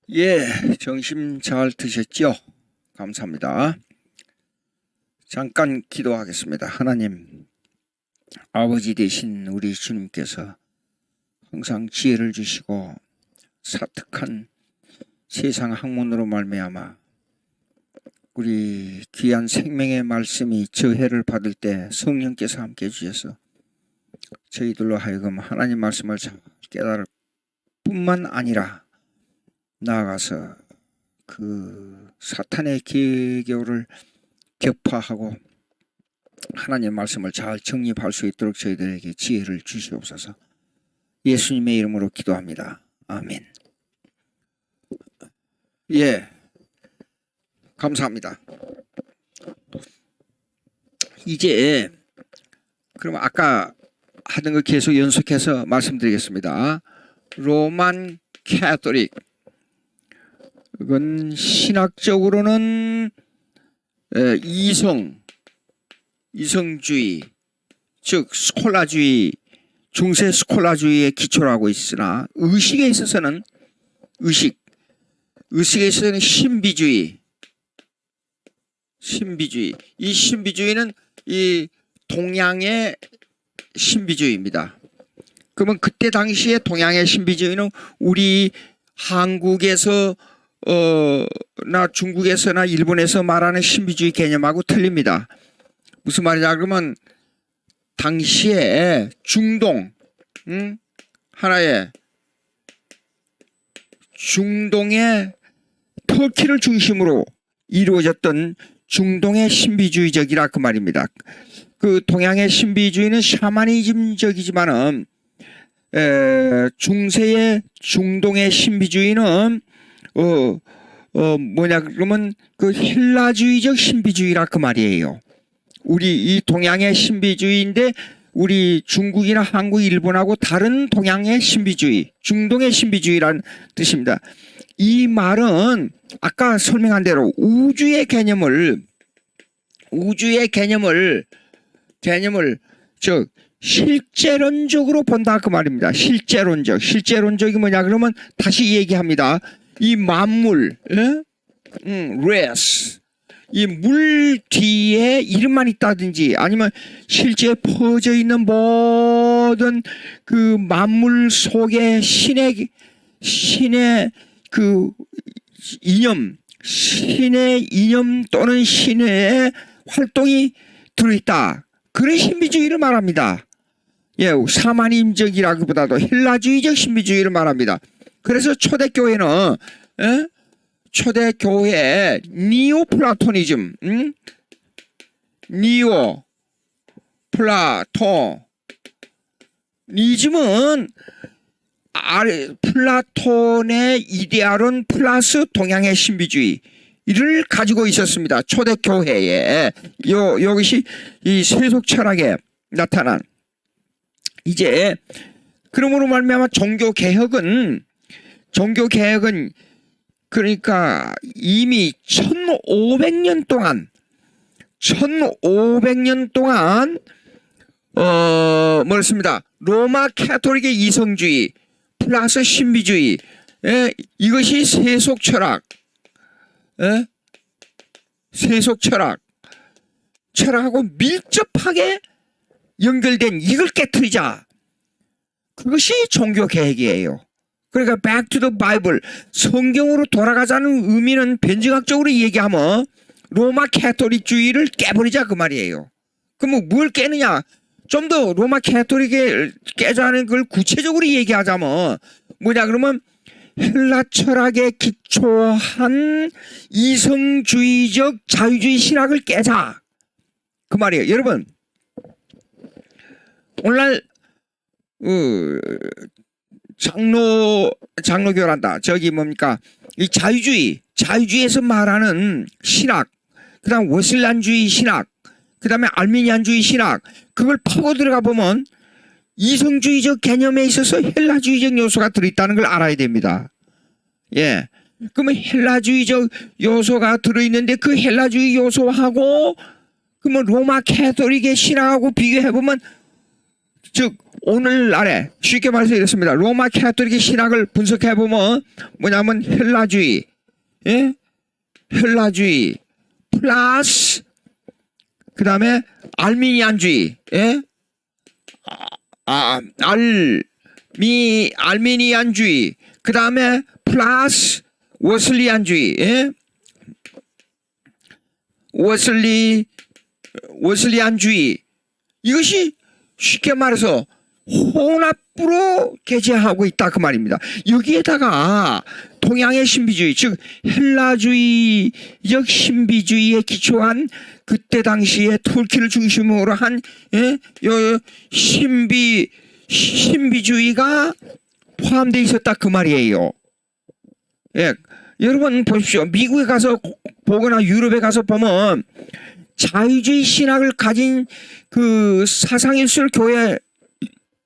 예, 점심 잘 드셨죠? 감사합니다. 잠깐 기도하겠습니다. 하나님, 아버지 되신 우리 주님께서 항상 지혜를 주시고 사특한 세상 학문으로 말미암아 우리 귀한 생명의 말씀이 저해를 받을 때 성령께서 함께 해주셔서 저희들로 하여금 하나님 말씀을 잘 깨달을 뿐만 아니라 나아가서 그 사탄의 계교를 격파하고 하나님의 말씀을 잘 정립할 수 있도록 저희들에게 지혜를 주시옵소서. 예수님의 이름으로 기도합니다. 아멘. 예, 감사합니다. 이제 그럼 아까 하던 거 계속 연속해서 말씀드리겠습니다. 로만 캐톨릭, 이건 신학적으로는 이성주의, 즉 스콜라주의, 중세 스콜라주의에 기초를 하고 있으나 의식에 있어서는 의식에 있어서는 신비주의. 이 신비주의는 이 동양의 신비주의입니다. 그러면 그때 당시에 동양의 신비주의는 우리 한국에서 나 중국에서나 일본에서 말하는 신비주의 개념하고 틀립니다. 무슨 말이냐 그러면 당시에 중동, 하나의 중동의 터키를 중심으로 이루어졌던 중동의 신비주의적이라 그 말입니다. 그 동양의 신비주의는 샤머니즘적이지만은 중세의 중동의 신비주의는 뭐냐 그러면 그 헬라주의적 신비주의라 그 말이에요. 우리 이 동양의 신비주의인데 우리 중국이나 한국, 일본하고 다른 동양의 신비주의, 중동의 신비주의라는 뜻입니다. 이 말은 아까 설명한 대로 우주의 개념을 즉 실제론적으로 본다 그 말입니다. 실제론적이 뭐냐 그러면 다시 얘기합니다. 이 만물, 레스, 이 물 뒤에 이름만 있다든지 아니면 실제 퍼져 있는 모든 그 만물 속에 신의 그 이념, 신의 이념 또는 신의 활동이 들어있다. 그런 신비주의를 말합니다. 예, 샤머니즘적이라기보다도 헬라주의적 신비주의를 말합니다. 그래서 초대교회는 초대교회 니오플라토니즘, 니오플라토니즘은 플라톤의 이데알은 플러스 동양의 신비주의를 가지고 있었습니다. 초대교회에 이것이 이 세속 철학에 나타난 이제 그러므로 말미암아 종교개혁은 그러니까 이미 1500년 동안 뭐였습니다. 로마 캐톨릭의 이성주의 플러스 신비주의 이것이 세속 철학하고 밀접하게 연결된 이걸 깨트리자. 그것이 종교개혁이에요. 그러니까 back to the Bible, 성경으로 돌아가자는 의미는 변증학적으로 얘기하면 로마 캐톨릭주의를 깨버리자 그 말이에요. 그럼 뭘 깨느냐? 좀 더 로마 캐톨릭에 깨자는 걸 구체적으로 얘기하자면 뭐냐 그러면 헬라 철학에 기초한 이성주의적 자유주의 신학을 깨자 그 말이에요. 여러분 오늘날 장로교란다. 저기 뭡니까? 이 자유주의에서 말하는 신학, 그 다음 웨슬란주의 신학, 그 다음에 알미니안주의 신학, 그걸 파고 들어가 보면 이성주의적 개념에 있어서 헬라주의적 요소가 들어있다는 걸 알아야 됩니다. 예. 그러면 헬라주의적 요소가 들어있는데 그 헬라주의 요소하고 그러면 로마 캐톨릭의 신학하고 비교해보면 즉 오늘날에 쉽게 말해서 이렇습니다. 로마 카톨릭의 신학을 분석해 보면 뭐냐면 헬라주의, 예? 헬라주의 플러스 그 다음에 알미니안주의, 예? 알미니안주의, 그 다음에 플러스 워슬리안주의, 예? 워슬리안주의, 이것이 쉽게 말해서 혼합으로 개재하고 있다 그 말입니다. 여기에다가 동양의 신비주의, 즉 헬라주의적 신비주의에 기초한 그때 당시에 톨킨을 중심으로 한, 예? 신비주의가 포함되어 있었다 그 말이에요. 예, 여러분 보십시오. 미국에 가서 보거나 유럽에 가서 보면 자유주의 신학을 가진 그 사상일술 교회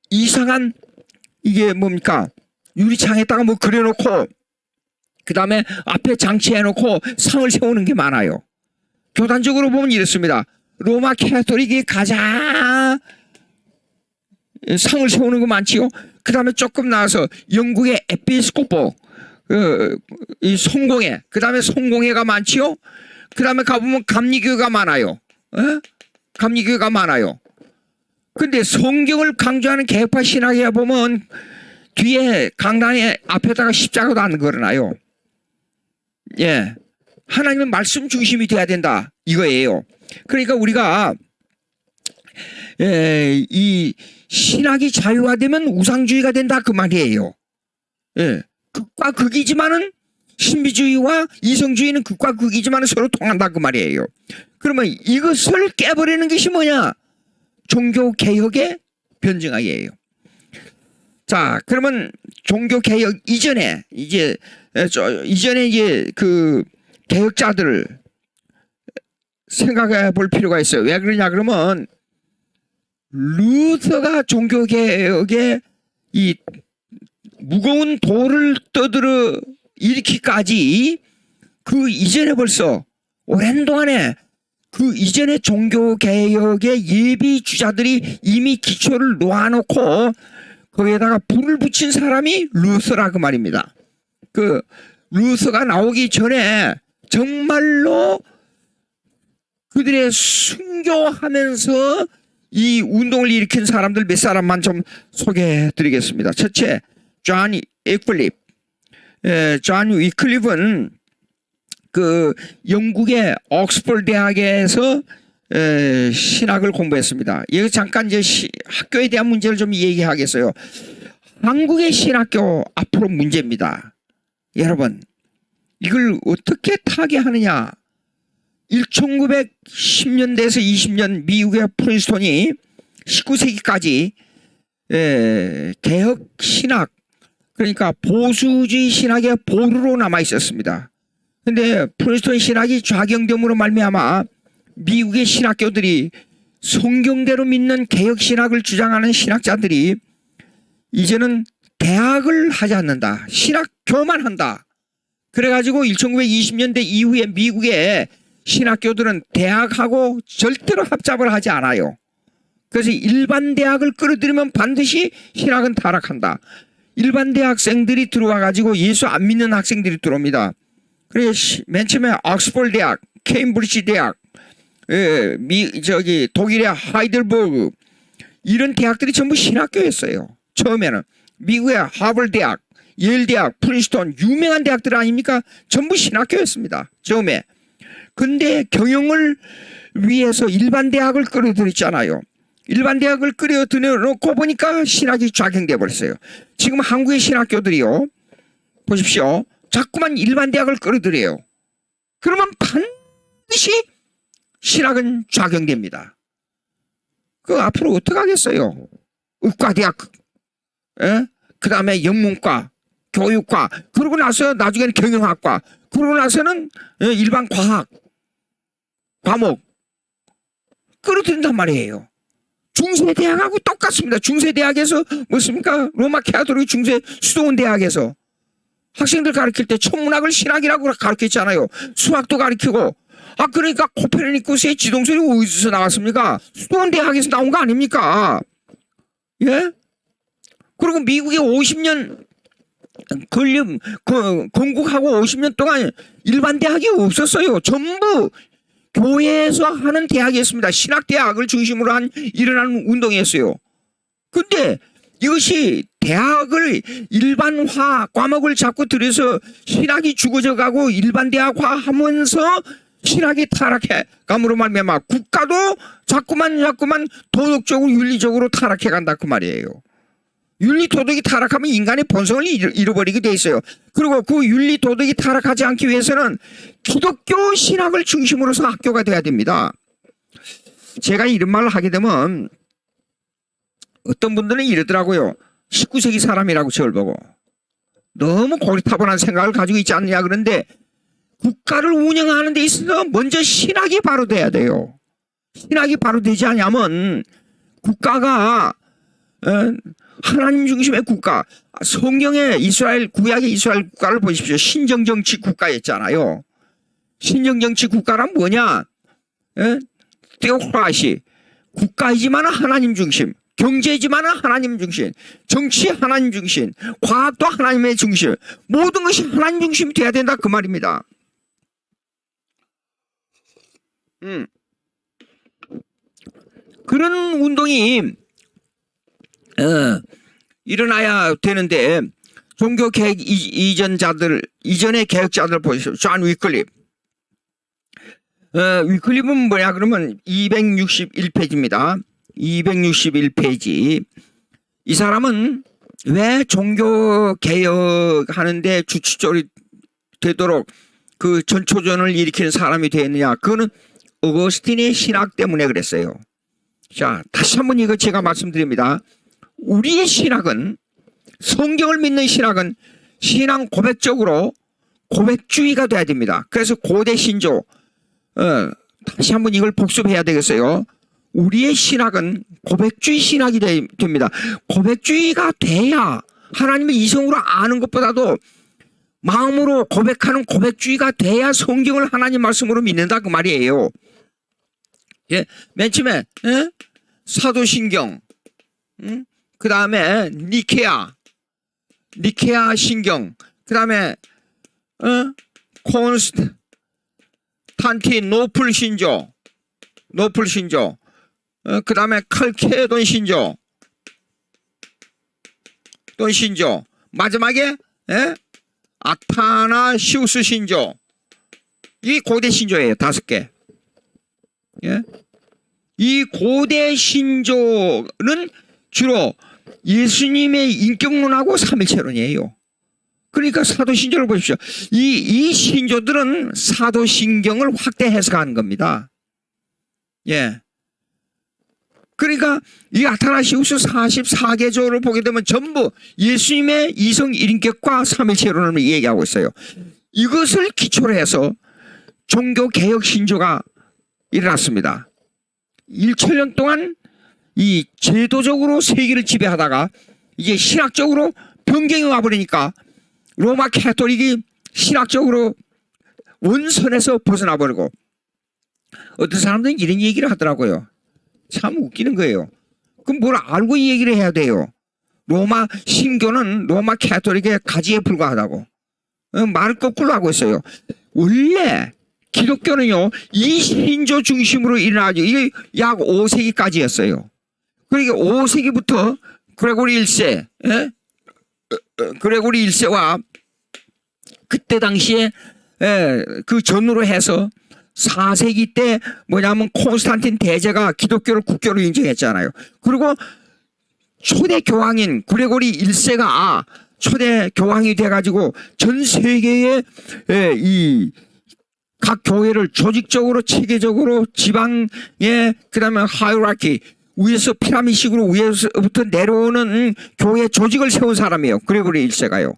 이상한 이게 뭡니까? 유리창에다가 뭐 그려놓고 그 다음에 앞에 장치해놓고 상을 세우는 게 많아요. 교단적으로 보면 이렇습니다. 로마 카톨릭이 가장 상을 세우는 거 많지요. 그 다음에 조금 나와서 영국의 에피스코포 이 성공회, 그 다음에 성공회가 많지요. 그 다음에 가보면 감리교회가 많아요. 감리교회가 많아요. 근데 성경을 강조하는 개혁파 신학에 보면 뒤에 강단에 앞에다가 십자가도 안 걸어놔요. 예, 하나님의 말씀 중심이 돼야 된다 이거예요. 그러니까 우리가 이 신학이 자유화되면 우상주의가 된다 그 말이에요. 예, 극과 극이지만은 신비주의와 이성주의는 극과 극이지만은 서로 통한다 그 말이에요. 그러면 이것을 깨버리는 것이 뭐냐? 종교개혁의 변증학이에요. 자, 그러면 종교개혁 이전에 이제 그 개혁자들을 생각해 볼 필요가 있어요. 왜 그러냐 그러면 루터가 종교개혁의 이 무거운 돌을 떠들어 일으키기까지 그 이전에 벌써 오랜 동안에 그 이전에 종교개혁의 예비 주자들이 이미 기초를 놓아놓고 거기에다가 불을 붙인 사람이 루터라 그 말입니다. 그 루터가 나오기 전에 정말로 그들의 순교하면서 이 운동을 일으킨 사람들 몇 사람만 좀 소개해 드리겠습니다. 첫째, 존 위클립. 존 위클립은 그 영국의 옥스퍼드 대학에서 신학을 공부했습니다. 여기 잠깐 이제 학교에 대한 문제를 좀 얘기하겠어요. 한국의 신학교 앞으로 문제입니다. 여러분, 이걸 어떻게 타개하느냐? 1910년대에서 20년 미국의 프린스턴이 19세기까지 개혁 신학, 그러니까 보수주의 신학의 보루로 남아 있었습니다. 근데 프린스턴 신학이 좌경됨으로 말미암아 미국의 신학교들이 성경대로 믿는 개혁 신학을 주장하는 신학자들이 이제는 대학을 하지 않는다. 신학교만 한다. 그래가지고 1920년대 이후에 미국의 신학교들은 대학하고 절대로 합작을 하지 않아요. 그래서 일반 대학을 끌어들이면 반드시 신학은 타락한다. 일반 대학생들이 들어와가지고 예수 안 믿는 학생들이 들어옵니다. 그래서 맨 처음에 옥스퍼드 대학, 케임브리지 대학, 독일의 하이델버그 이런 대학들이 전부 신학교였어요. 처음에는 미국의 하버드 대학, 예일 대학, 프린스턴 유명한 대학들 아닙니까? 전부 신학교였습니다. 처음에. 근데 경영을 위해서 일반 대학을 끌어들였잖아요. 일반 대학을 끌어들여놓고 보니까 신학이 좌경돼 버렸어요. 지금 한국의 신학교들이요, 보십시오. 자꾸만 일반 대학을 끌어들여요. 그러면 반드시 신학은 좌경됩니다. 그 앞으로 어떻게 하겠어요? 의과대학, 그 다음에 영문과, 교육과, 그러고 나서 나중에는 경영학과, 그러고 나서는 일반 과학, 과목 끌어들인단 말이에요. 중세대학하고 똑같습니다. 중세대학에서 뭐습니까? 로마 카톨릭 중세 수도원 대학에서 학생들 가르칠 때 천문학을 신학이라고 가르쳤잖아요. 수학도 가르치고. 그러니까 코페르니쿠스의 지동설이 어디서 나왔습니까? 수도원 대학에서 나온 거 아닙니까? 예? 그리고 미국에 50년 건국하고 50년 동안 일반 대학이 없었어요. 전부 교회에서 하는 대학이었습니다. 신학대학을 중심으로 일어나는 운동이었어요. 근데 이것이 대학을 일반화 과목을 자꾸 들여서 신학이 죽어져 가고 일반 대학화 하면서 신학이 타락해 감으로 말미암아 국가도 자꾸만 도덕적으로 윤리적으로 타락해 간다 그 말이에요. 윤리 도덕이 타락하면 인간의 본성을 잃어버리게 돼 있어요. 그리고 그 윤리 도덕이 타락하지 않기 위해서는 기독교 신학을 중심으로서 학교가 돼야 됩니다. 제가 이런 말을 하게 되면 어떤 분들은 이러더라고요. 19세기 사람이라고 저를 보고 너무 고리타분한 생각을 가지고 있지 않느냐. 그런데 국가를 운영하는 데 있어서 먼저 신학이 바로 돼야 돼요. 신학이 바로 되지 않으면 국가가 하나님 중심의 국가, 성경의 구약의 이스라엘 국가를 보십시오. 신정정치 국가였잖아요. 신정정치 국가란 뭐냐? 테오크라시, 국가이지만 하나님 중심, 경제지만 하나님 중심, 정치 하나님 중심, 과학도 하나님의 중심, 모든 것이 하나님 중심이 돼야 된다 그 말입니다. 그런 운동이 일어나야 되는데 종교 개혁 이전의 개혁자들 보십시오. 존 위클립. 위클립은 뭐냐 그러면 261페이지입니다. 261페이지. 이 사람은 왜 종교 개혁하는데 주축적이 되도록 그 전초전을 일으키는 사람이 되었느냐. 그거는 어거스틴의 신학 때문에 그랬어요. 자, 다시 한번 이거 제가 말씀드립니다. 우리의 신학은, 성경을 믿는 신학은 신앙 고백적으로 고백주의가 돼야 됩니다. 그래서 고대 신조, 다시 한번 이걸 복습해야 되겠어요. 우리의 신학은 고백주의 신학이 됩니다. 고백주의가 돼야 하나님을 이성으로 아는 것보다도 마음으로 고백하는 고백주의가 돼야 성경을 하나님 말씀으로 믿는다 그 말이에요. 예, 맨 처음에 사도신경, 그 다음에 니케아 신경, 그 다음에 콘스탄티노플 신조, 그 다음에 칼케돈 신조, 마지막에 아타나시우스 신조. 이 고대 신조예요. 5개. 예? 이 고대 신조는 주로 예수님의 인격론하고 삼일체론이에요. 그러니까 사도신조를 보십시오. 이 신조들은 사도신경을 확대 해석하는 겁니다. 예. 그러니까 이 아타나시우스 44개조를 보게 되면 전부 예수님의 이성 1인격과 삼일체론을 얘기하고 있어요. 이것을 기초로 해서 종교개혁 신조가 일어났습니다. 1천년 동안 이 제도적으로 세계를 지배하다가 이제 신학적으로 변경이 와버리니까 로마 캐톨릭이 신학적으로 원선에서 벗어나 버리고, 어떤 사람들은 이런 얘기를 하더라고요. 참 웃기는 거예요. 그럼 뭘 알고 이 얘기를 해야 돼요. 로마 신교는 로마 캐톨릭의 가지에 불과하다고 말을 거꾸로 하고 있어요. 원래 기독교는요, 이 신조 중심으로 일어나죠. 이게 약 5세기까지였어요. 그러니까 5세기부터 그레고리 1세, 그레고리 1세와 그때 당시에 그 전후로 해서 4세기 때 뭐냐면 콘스탄틴 대제가 기독교를 국교로 인정했잖아요. 그리고 초대 교황인 그레고리 1세가 초대 교황이 돼가지고 전 세계의 이 각 교회를 조직적으로 체계적으로 지방에 그다음에 하이라키 위에서 피라미식으로 위에서부터 내려오는 교회 조직을 세운 사람이에요. 그레고리 1세가요.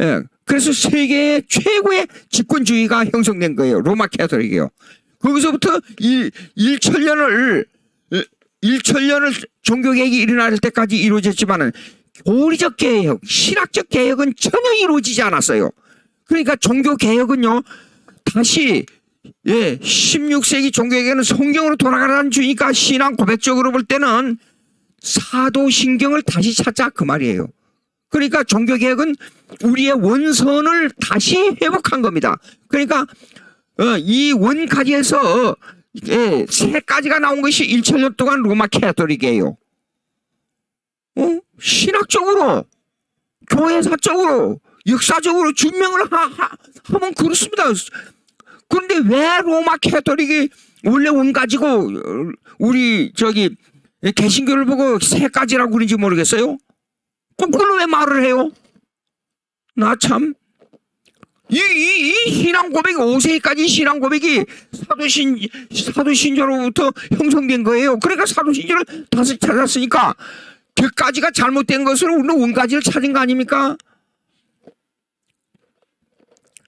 예. 그래서 세계의 최고의 집권주의가 형성된 거예요. 로마 캐톨릭이요. 거기서부터 1천년을 종교개혁이 일어날 때까지 이루어졌지만은 교리적 개혁, 신학적 개혁은 전혀 이루어지지 않았어요. 그러니까 종교개혁은요, 다시 16세기 종교개혁은 성경으로 돌아가라는 주니까 신앙 고백적으로 볼 때는 사도신경을 다시 찾자 그 말이에요. 그러니까 종교개혁은 우리의 원선을 다시 회복한 겁니다. 그러니까 이 원가지에서 세 가지가 나온 것이 1,000년 동안 로마 캐톨릭이에요. 신학적으로, 교회사적으로, 역사적으로 증명을 하면 그렇습니다. 그런데 왜 로마 캐톨릭이 원래 원가지고 우리 개신교를 보고 세 가지라고 그런지 모르겠어요? 그걸 왜 말을 해요? 나 참. 이 신앙 고백이 5세기까지 신앙 고백이 사도신조로부터 형성된 거예요. 그러니까 사도신조를 다시 찾았으니까 격가지가 잘못된 것으로 우리는 원가지를 찾은 거 아닙니까?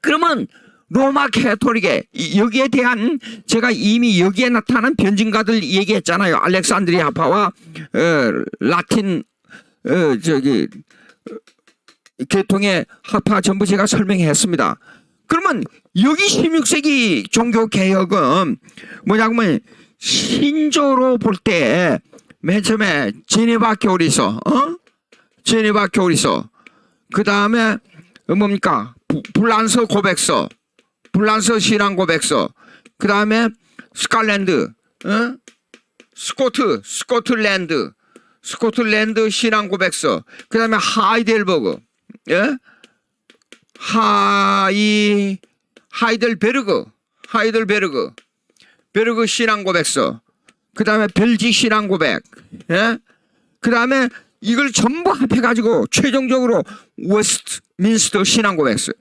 그러면 로마 캐톨릭에 여기에 대한 제가 이미 여기에 나타난 변증가들 얘기했잖아요. 알렉산드리아파와 라틴 계통의 학파 전부 제가 설명했습니다. 그러면 여기 16세기 종교개혁은 뭐냐면 신조로 볼 때 맨 처음에 제네바 교리서, 제네바 교리서, 그 다음에 뭡니까? 불란서 고백서, 불란서 신앙 고백서, 그 다음에 스칼랜드, 스코틀랜드 신앙 고백서, 그 다음에 하이델버그, 하이델베르그 신앙 고백서, 그 다음에 벨직 신앙 고백, 그 다음에 이걸 전부 합해가지고 최종적으로 웨스트민스터 신앙 고백서,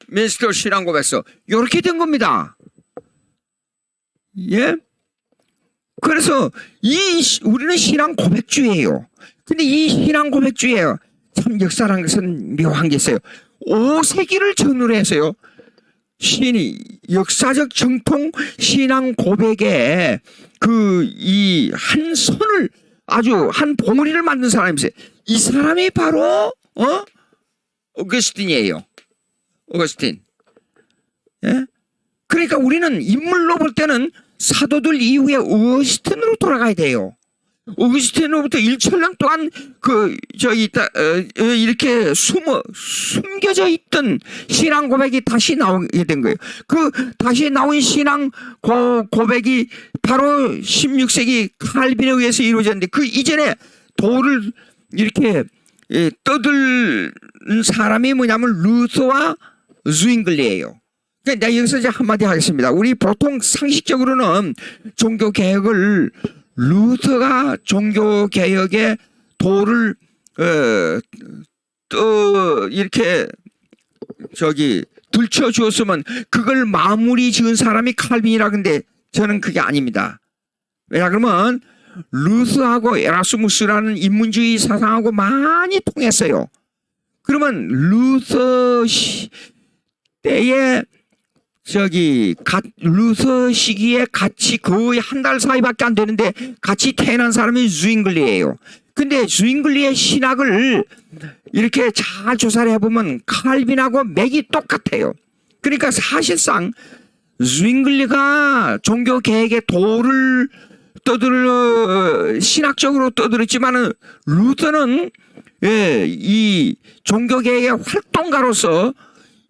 웨스트민스터 신앙 고백서 이렇게 된 겁니다. 예? 그래서 우리는 신앙 고백주의예요. 근데 이 신앙 고백주의예요. 참 역사라는 것은 묘한 게 있어요. 5세기를 전후로 해서요. 역사적 정통 신앙 고백에 이 한 선을 아주 한 봉우리를 만든 사람이 있어요. 이 사람이 바로 어거스틴이에요. 어거스틴. 예? 그러니까 우리는 인물로 볼 때는 사도들 이후에 어거스틴으로 돌아가야 돼요. 어거스틴으로부터 1,000년 동안 이렇게 숨겨져 있던 신앙 고백이 다시 나오게 된 거예요. 그 다시 나온 신앙 고백이 바로 16세기 칼빈에 의해서 이루어졌는데 그 이전에 도를 이렇게 떠들 사람이 뭐냐면 루터와 주잉글리예요. 그러니까 내가 여기서 이제 한마디 하겠습니다. 우리 보통 상식적으로는 종교개혁을 루터가 종교개혁의 도를 이렇게 들쳐 주었으면 그걸 마무리 지은 사람이 칼빈이라. 근데 저는 그게 아닙니다. 왜냐 그러면 루터하고 에라스무스라는 인문주의 사상하고 많이 통했어요. 그러면 루터 때에 루터 시기에 같이 거의 한 달 사이밖에 안 되는데 같이 태어난 사람이 주잉글리예요. 근데 주잉글리의 신학을 이렇게 잘 조사를 해보면 칼빈하고 맥이 똑같아요. 그러니까 사실상 주잉글리가 종교개혁의 도를 신학적으로 떠들었지만은 루터는 이 종교개혁의 활동가로서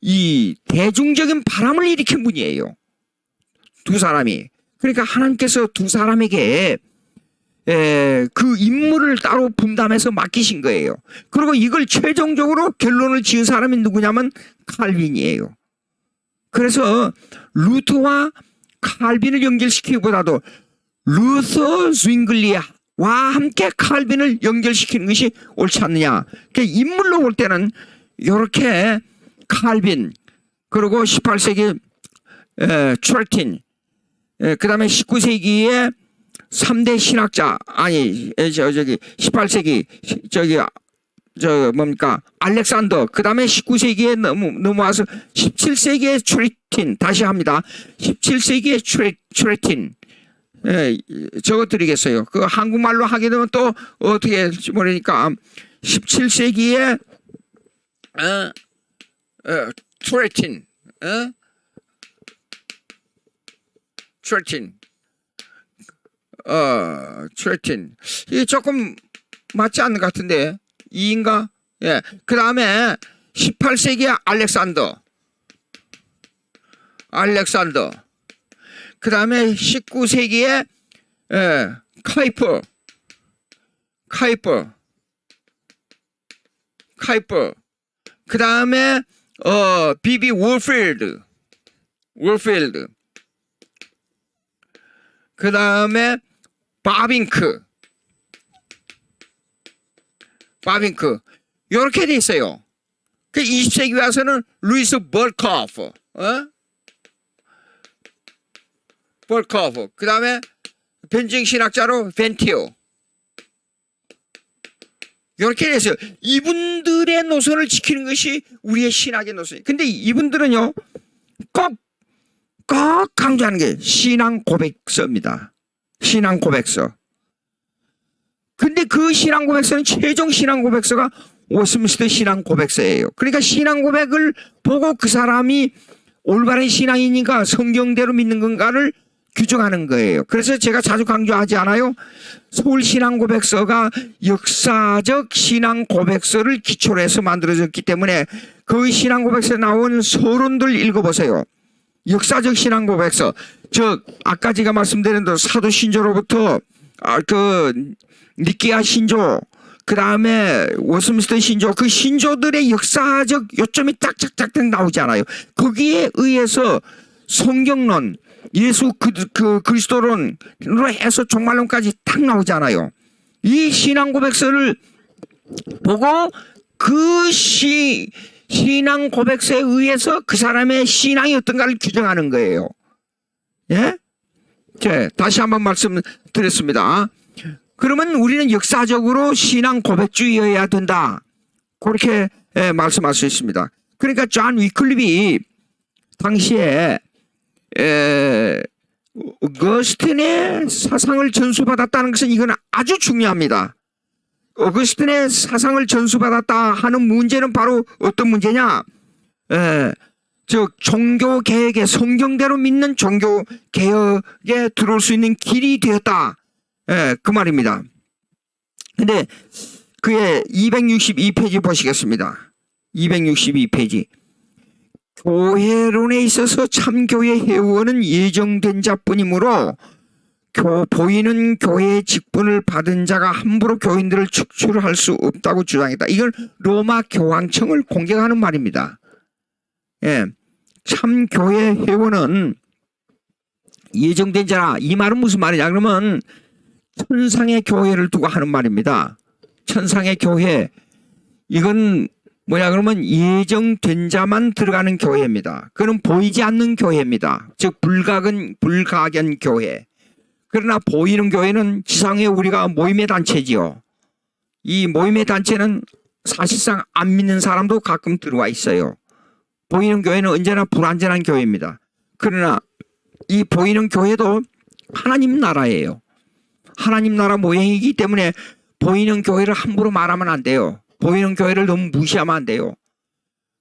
이 대중적인 바람을 일으킨 분이에요. 두 사람이. 그러니까 하나님께서 두 사람에게 그 임무를 따로 분담해서 맡기신 거예요. 그리고 이걸 최종적으로 결론을 지은 사람이 누구냐면 칼빈이에요. 그래서 루터와 칼빈을 연결시키기보다도 루터, 주잉글리와 함께 칼빈을 연결시키는 것이 옳지 않느냐. 그러니까 인물로 볼 때는 이렇게 칼빈, 그리고 18세기 트레틴, 그 다음에 19세기에 3대 신학자, 18세기 알렉산더, 그 다음에 19세기에 넘어와서 17세기에 트레틴, 다시 합니다. 17세기에 트레틴. 적어드리겠어요. 그 한국말로 하게 되면 또 어떻게 할지 모르니까 17세기에 트레틴, 13. 이게 조금 맞지 않는 것 같은데 2인가? 예. 그 다음에 18세기의 알렉산더. 그 다음에 19세기의 카이퍼. 그 다음에 비비 월필드. 그 다음에 바빙크. 요렇게 돼 있어요. 그 20세기 와서는 루이스 벌코프. 그 다음에 변증신학자로 벤티오. 이렇게 해서 이분들의 노선을 지키는 것이 우리의 신학의 노선이에요. 근데 이분들은요 꼭 강조하는 게 신앙 고백서입니다. 신앙 고백서. 근데 그 신앙 고백서는 최종 신앙 고백서가 오스민스터 신앙 고백서예요. 그러니까 신앙 고백을 보고 그 사람이 올바른 신앙이니까 성경대로 믿는 건가를 규정하는 거예요. 그래서 제가 자주 강조하지 않아요? 서울 신앙 고백서가 역사적 신앙 고백서를 기초로 해서 만들어졌기 때문에 그 신앙 고백서에 나온 서론들 읽어보세요. 역사적 신앙 고백서, 즉 아까 제가 말씀드린 대로 사도 신조로부터 니케아 신조, 그 다음에 워스민스터 신조, 그 신조들의 역사적 요점이 짝짝짝 나오지 않아요. 거기에 의해서 성경론, 예수 그리스도론으로 해서 종말론까지 딱 나오잖아요. 이 신앙 고백서를 보고 그 신앙 고백서에 의해서 그 사람의 신앙이 어떤가를 규정하는 거예요. 예? 자, 다시 한번 말씀드렸습니다. 그러면 우리는 역사적으로 신앙 고백주의여야 된다. 그렇게 말씀할 수 있습니다. 그러니까 존 위클립이 당시에 어거스틴의 사상을 전수받았다는 것은 이건 아주 중요합니다. 어거스틴의 사상을 전수받았다 하는 문제는 바로 어떤 문제냐? 즉 종교 개혁에 성경대로 믿는 종교 개혁에 들어올 수 있는 길이 되었다. 그 말입니다. 근데 그의 262페이지 보시겠습니다. 262페이지. 교회론에 있어서 참교회 회원은 예정된 자뿐이므로 보이는 교회의 직분을 받은 자가 함부로 교인들을 축출할 수 없다고 주장했다. 이건 로마 교황청을 공격하는 말입니다. 예, 참교회 회원은 예정된 자라. 이 말은 무슨 말이냐 그러면 천상의 교회를 두고 하는 말입니다. 천상의 교회, 이건 뭐냐 그러면 예정된 자만 들어가는 교회입니다. 그건 보이지 않는 교회입니다. 즉 불가견 교회. 그러나 보이는 교회는 지상에 우리가 모임의 단체지요. 이 모임의 단체는 사실상 안 믿는 사람도 가끔 들어와 있어요. 보이는 교회는 언제나 불완전한 교회입니다. 그러나 이 보이는 교회도 하나님 나라예요. 하나님 나라 모형이기 때문에 보이는 교회를 함부로 말하면 안 돼요. 보이는 교회를 너무 무시하면 안 돼요.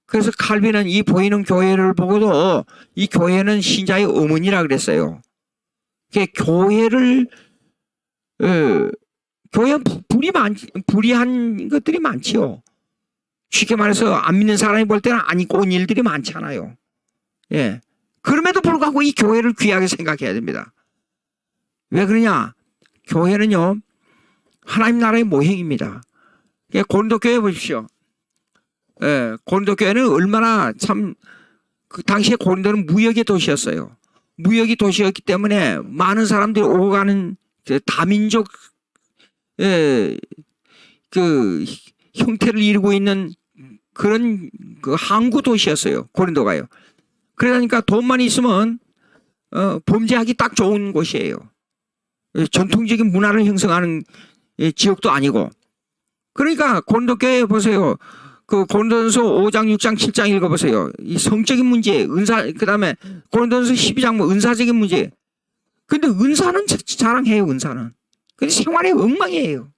그래서 칼빈은 이 보이는 교회를 보고도 이 교회는 신자의 어머니라 그랬어요. 교회는 불이한 것들이 많지요. 쉽게 말해서 안 믿는 사람이 볼 때는 아니고 온 일들이 많잖아요. 예. 그럼에도 불구하고 이 교회를 귀하게 생각해야 됩니다. 왜 그러냐? 교회는요, 하나님 나라의 모형입니다. 고린도 교회 보십시오. 예, 고린도 교회는 얼마나 참, 그 당시에 고린도는 무역의 도시였어요. 무역의 도시였기 때문에 많은 사람들이 오고 가는 다민족, 그 형태를 이루고 있는 그런 그 항구 도시였어요. 고린도가요. 그러니까 돈만 있으면, 범죄하기 딱 좋은 곳이에요. 전통적인 문화를 형성하는 지역도 아니고. 그러니까 고린도 교회 보세요. 그 고린도전서 5장, 6장, 7장 읽어보세요. 이 성적인 문제, 은사, 그 다음에 고린도전서 12장 뭐 은사적인 문제. 근데 은사는 자랑해요, 은사는. 근데 생활의 엉망이에요.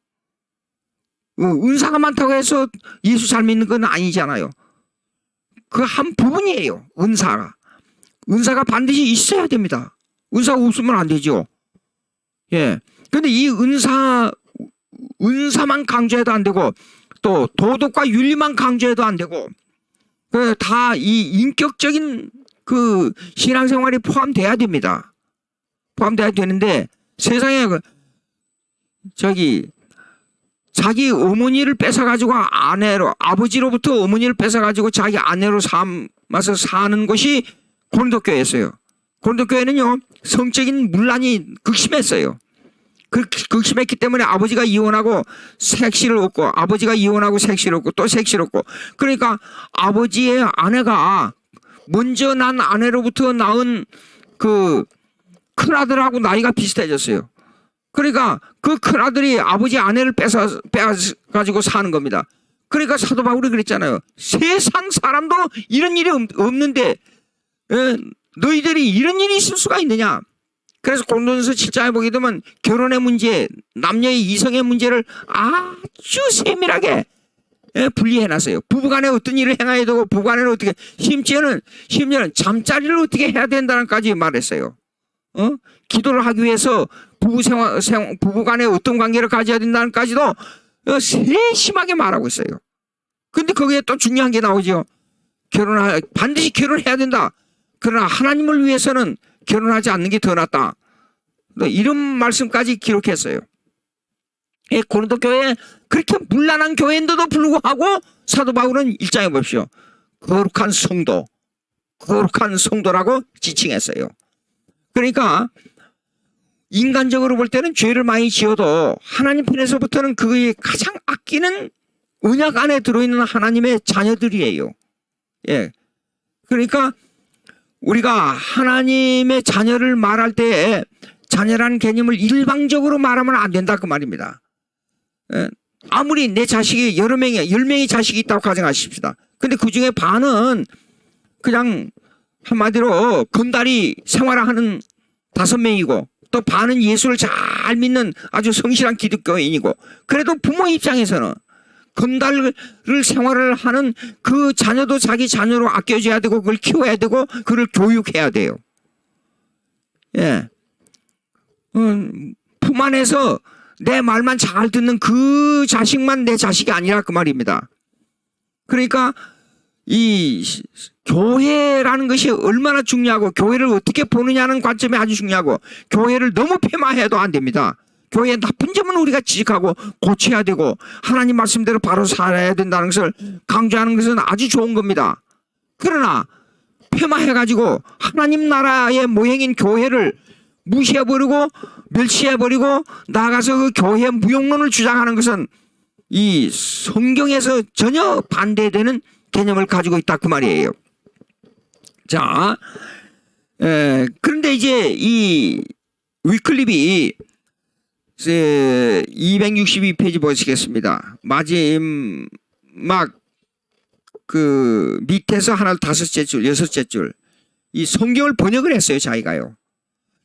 은사가 많다고 해서 예수 잘 믿는 건 아니잖아요. 그 한 부분이에요, 은사가. 은사가 반드시 있어야 됩니다. 은사가 없으면 안 되죠. 예. 근데 이 은사만 강조해도 안 되고 또 도덕과 윤리만 강조해도 안 되고 다 이 인격적인 그 신앙생활이 포함돼야 됩니다. 포함돼야 되는데 세상에 자기 어머니를 뺏어가지고 아버지로부터 어머니를 뺏어가지고 자기 아내로 삼아서 사는 것이 고린도 교회였어요. 고린도 교회는요 성적인 문란이 극심했어요. 극심했기 때문에 아버지가 이혼하고 색시를 얻고 아버지가 이혼하고 색시를 얻고 또 색시를 얻고 그러니까 아버지의 아내가 먼저 난 아내로부터 낳은 그 큰아들하고 나이가 비슷해졌어요. 그러니까 그 큰아들이 아버지 아내를 뺏어가지고 사는 겁니다. 그러니까 사도 바울이 그랬잖아요. 세상 사람도 이런 일이 없는데 너희들이 이런 일이 있을 수가 있느냐. 그래서 고린도전서 7장에 보게 되면 결혼의 문제, 남녀의 이성의 문제를 아주 세밀하게 분리해놨어요. 부부간에 어떤 일을 행해야 되고 부부간에는 어떻게 심지어는 잠자리를 어떻게 해야 된다는까지 말했어요. 기도를 하기 위해서 부부간에 어떤 관계를 가져야 된다는까지도 세심하게 말하고 있어요. 근데 거기에 또 중요한 게 나오죠. 반드시 결혼해야 된다. 그러나 하나님을 위해서는 결혼하지 않는 게 더 낫다. 이런 말씀까지 기록했어요. 고린도 교회에 그렇게 문란한 교회인데도 불구하고 사도 바울은 1장에 보십시오. 거룩한 성도라고 지칭했어요. 그러니까 인간적으로 볼 때는 죄를 많이 지어도 하나님 편에서부터는 그의 가장 아끼는 언약 안에 들어있는 하나님의 자녀들이에요. 예. 그러니까 우리가 하나님의 자녀를 말할 때 자녀라는 개념을 일방적으로 말하면 안 된다 그 말입니다. 아무리 내 자식이 10명의 자식이 있다고 가정하십시다. 근데 그 중에 반은 그냥 한마디로 건달이 생활하는 5명이고 또 반은 예수를 잘 믿는 아주 성실한 기독교인이고 그래도 부모 입장에서는 건달을 생활을 하는 그 자녀도 자기 자녀로 아껴줘야 되고 그걸 키워야 되고 그걸 교육해야 돼요. 예. 품 안에서 내 말만 잘 듣는 그 자식만 내 자식이 아니라 그 말입니다. 그러니까 이 교회라는 것이 얼마나 중요하고 교회를 어떻게 보느냐는 관점이 아주 중요하고 교회를 너무 폐마해도 안 됩니다. 교회의 나쁜 점은 우리가 지적하고 고쳐야 되고 하나님 말씀대로 바로 살아야 된다는 것을 강조하는 것은 아주 좋은 겁니다. 그러나 폐마해가지고 하나님 나라의 모형인 교회를 무시해버리고 멸시해버리고 나아가서 그 교회의 무용론을 주장하는 것은 이 성경에서 전혀 반대되는 개념을 가지고 있다 그 말이에요. 자, 그런데 이제 이 위클립이 262페이지 보시겠습니다. 마지막 그 밑에서 하나 5째 줄, 6째 줄 이 성경을 번역을 했어요. 자기가요.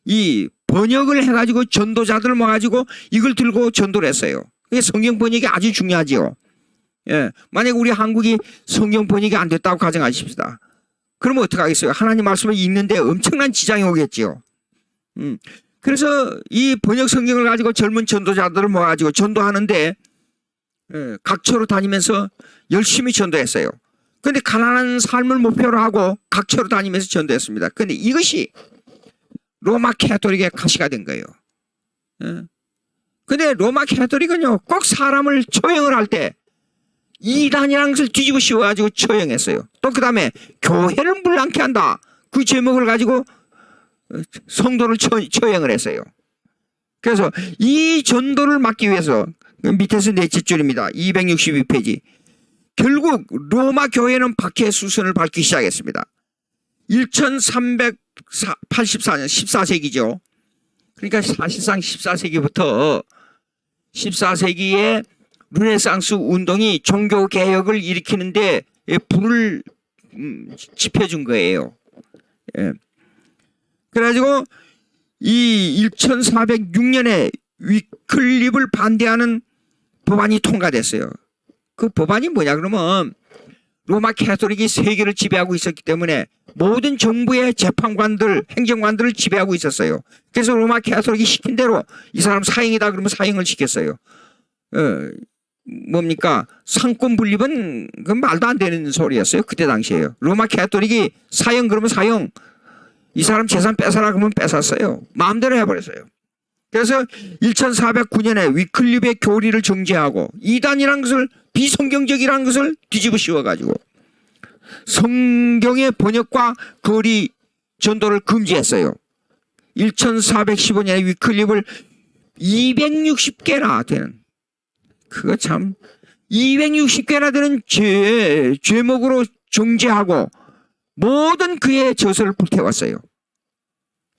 이 번역을 해가지고 전도자들을 모아가지고 이걸 들고 전도를 했어요. 성경 번역이 아주 중요하지요. 예. 만약 우리 한국이 성경 번역이 안 됐다고 가정하십시다. 그러면 어떡하겠어요? 하나님 말씀을 읽는데 엄청난 지장이 오겠지요. 그래서 이 번역 성경을 가지고 젊은 전도자들을 모아가지고 전도하는데 각처로 다니면서 열심히 전도했어요. 그런데 가난한 삶을 목표로 하고 각처로 다니면서 전도했습니다. 그런데 이것이 로마 캐토릭의 가시가 된 거예요. 근데 로마 캐토릭은요, 꼭 사람을 처형을 할 때 이단이라는 것을 뒤집어 씌워가지고 처형했어요. 또 그 다음에 교회를 물랑케 한다. 그 제목을 가지고 성도를 처형을 했어요. 그래서 이 전도를 막기 위해서 밑에서 넷째 줄입니다. 262페이지. 결국 로마 교회는 박해 수선을 밟기 시작했습니다. 1384년 14세기죠. 그러니까 사실상 14세기에 르네상스 운동이 종교개혁을 일으키는데 불을 지펴준 거예요. 예. 그래가지고 이 1406년에 위클립을 반대하는 법안이 통과됐어요. 그 법안이 뭐냐 그러면 로마 캐토릭이 세계를 지배하고 있었기 때문에 모든 정부의 재판관들, 행정관들을 지배하고 있었어요. 그래서 로마 캐토릭이 시킨 대로 이 사람 사형이다 그러면 사형을 시켰어요. 뭡니까? 상권 분립은 그 말도 안 되는 소리였어요. 그때 당시에요. 로마 캐토릭이 사형 그러면 사형, 이 사람 재산 뺏어라 그러면 뺏었어요. 마음대로 해버렸어요. 그래서 1409년에 위클립의 교리를 정죄하고 이단이라는 것을 비성경적이라는 것을 뒤집어 씌워가지고 성경의 번역과 거리 전도를 금지했어요. 1415년에 위클립을 260개나 되는, 그거 참 260개나 되는 죄목으로 정죄하고 모든 그의 저서를 불태웠어요.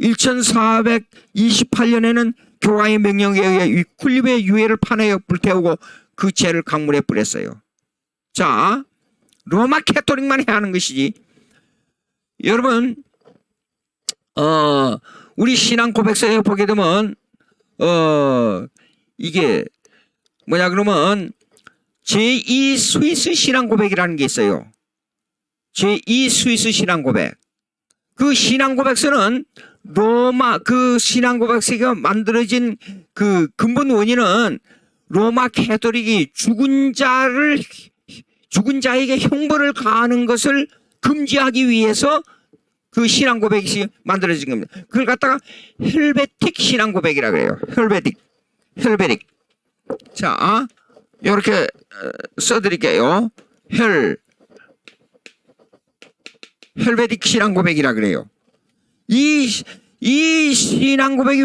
1428년에는 교황의 명령에 의해 위클립의 유해를 파내어 불태우고 그 죄를 강물에 뿌렸어요. 자, 로마 캐토릭만 해야 하는 것이지. 여러분, 우리 신앙 고백서에 보게 되면, 이게 뭐냐 그러면 제2 스위스 신앙 고백이라는 게 있어요. 제2 스위스 신앙 고백. 그 신앙 고백서는 로마, 그 신앙 고백서가 만들어진 그 근본 원인은 로마 캐토릭이 죽은 자에게 형벌을 가하는 것을 금지하기 위해서 그 신앙 고백이 만들어진 겁니다. 그걸 갖다가 헬베틱 신앙 고백이라고 해요. 헬베틱. 자, 이렇게 써드릴게요. 헬베틱 신앙 고백이라 그래요. 이 신앙 고백이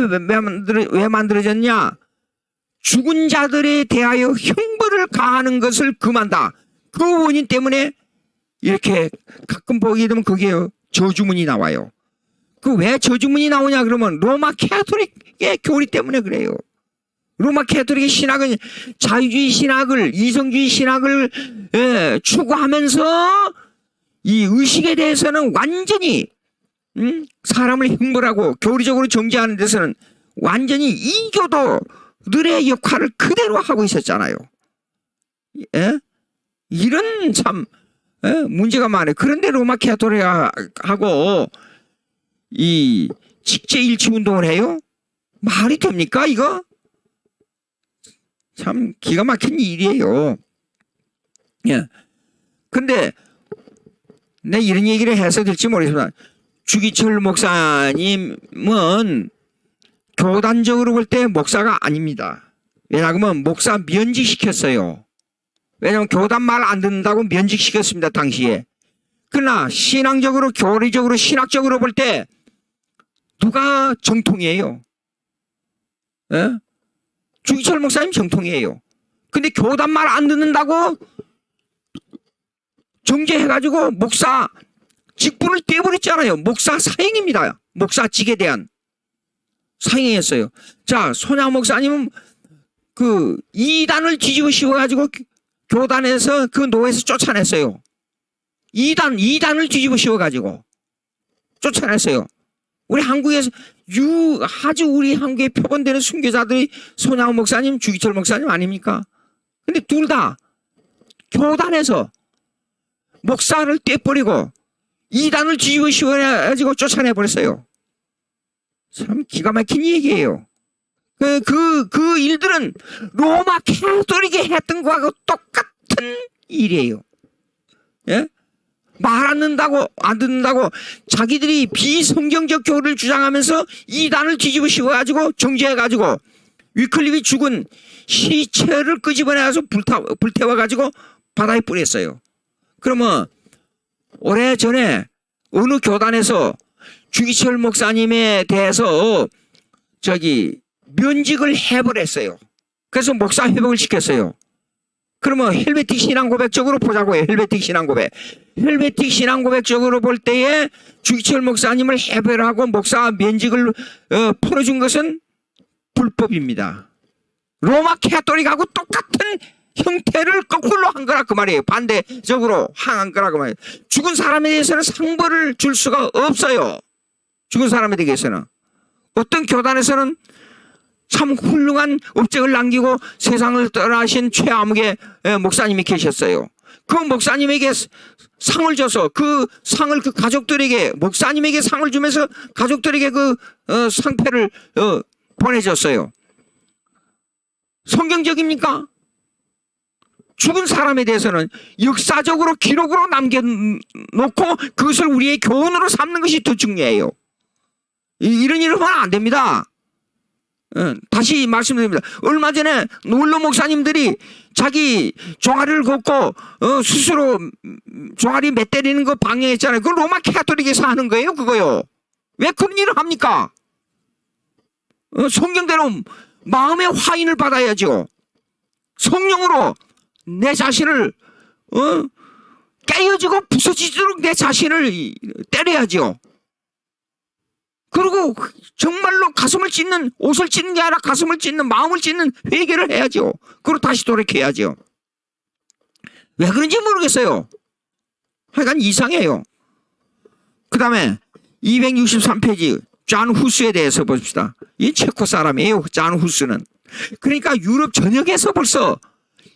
왜 만들어졌냐? 죽은 자들에 대하여 형벌을 가하는 것을 금한다. 그 원인 때문에 이렇게 가끔 보게 되면 그게 저주문이 나와요. 그 왜 저주문이 나오냐 그러면 로마 캐토릭의 교리 때문에 그래요. 로마 캐토릭의 신학은 자유주의 신학을, 이성주의 신학을 추구하면서 이 의식에 대해서는 완전히 사람을 형벌하고 교리적으로 정죄하는 데서는 완전히 이교도들의 역할을 그대로 하고 있었잖아요. 예? 이런 참 문제가 많아요. 그런데 로마 캐토릭하고 이 직제일치 운동을 해요? 말이 됩니까 이거? 참 기가 막힌 일이에요. 예. 근데 내 이런 얘기를 해서 될지 모르겠지만 주기철 목사님은 교단적으로 볼 때 목사가 아닙니다. 왜냐하면 목사 면직시켰어요. 왜냐하면 교단 말 안 듣는다고 면직시켰습니다. 당시에. 그러나 신앙적으로, 교리적으로, 신학적으로 볼 때 누가 정통이에요? 예? 주기철 목사님 정통이에요. 근데 교단 말 안 듣는다고 정죄해가지고 목사 직분을 떼버렸잖아요. 목사 사형입니다. 목사직에 대한 사형이었어요. 자, 손양 목사님은 그 이단을 뒤집어 씌워가지고 교단에서 그 노예에서 쫓아냈어요. 이단을 뒤집어 씌워가지고 쫓아냈어요. 우리 한국에서 아주 우리 한국에 표본되는 순교자들이 손양 목사님, 주기철 목사님 아닙니까? 근데 둘 다 교단에서 목사를 떼버리고 이단을 뒤집어 씌워가지고 쫓아내버렸어요. 참 기가 막힌 얘기예요. 그 일들은 로마 캐토릭이 했던 거하고 똑같은 일이에요. 예? 말 안 듣는다고 자기들이 비성경적 교리를 주장하면서 이단을 뒤집어 씌워가지고 정죄해가지고 위클립이 죽은 시체를 끄집어내서 불태워가지고 바다에 뿌렸어요. 그러면 오래전에 어느 교단에서 주기철 목사님에 대해서 면직을 해버렸어요. 그래서 목사 회복을 시켰어요. 그러면 헬베틱 신앙 고백적으로 보자고요. 헬베틱 신앙 고백. 헬베틱 신앙 고백적으로 볼 때에 주기철 목사님을 해별하고 목사 면직을 풀어준 것은 불법입니다. 로마 캐토릭하고 똑같은 형태를 거꾸로 한 거라 그 말이에요. 반대적으로 항한 거라 그 말이에요. 죽은 사람에 대해서는 상벌을 줄 수가 없어요. 죽은 사람에 대해서는. 어떤 교단에서는 참 훌륭한 업적을 남기고 세상을 떠나신 최암흑의 목사님이 계셨어요. 그 목사님에게 상을 줘서 그 상을 그 가족들에게 목사님에게 상을 주면서 가족들에게 그 상패를 보내줬어요. 성경적입니까? 죽은 사람에 대해서는 역사적으로 기록으로 남겨놓고 그것을 우리의 교훈으로 삼는 것이 더 중요해요. 이런 일을 하면 안 됩니다. 다시 말씀드립니다. 얼마 전에 놀러 목사님들이 자기 종아리를 걷고 스스로 종아리 매 때리는 거 방해했잖아요. 그걸 로마 카톨릭에서 하는 거예요, 그거요. 왜 그런 일을 합니까? 성경대로 마음의 화인을 받아야죠. 성령으로 내 자신을 깨어지고 부서지도록 내 자신을 때려야죠. 그리고 정말로 가슴을 찢는, 옷을 찢는 게 아니라 가슴을 찢는, 마음을 찢는 회개를 해야죠. 그리고 다시 돌이켜야죠. 왜 그런지 모르겠어요. 하여간 이상해요. 그 다음에 263페이지 잔 후스에 대해서 봅시다. 이 체코 사람이에요, 잔 후스는. 그러니까 유럽 전역에서 벌써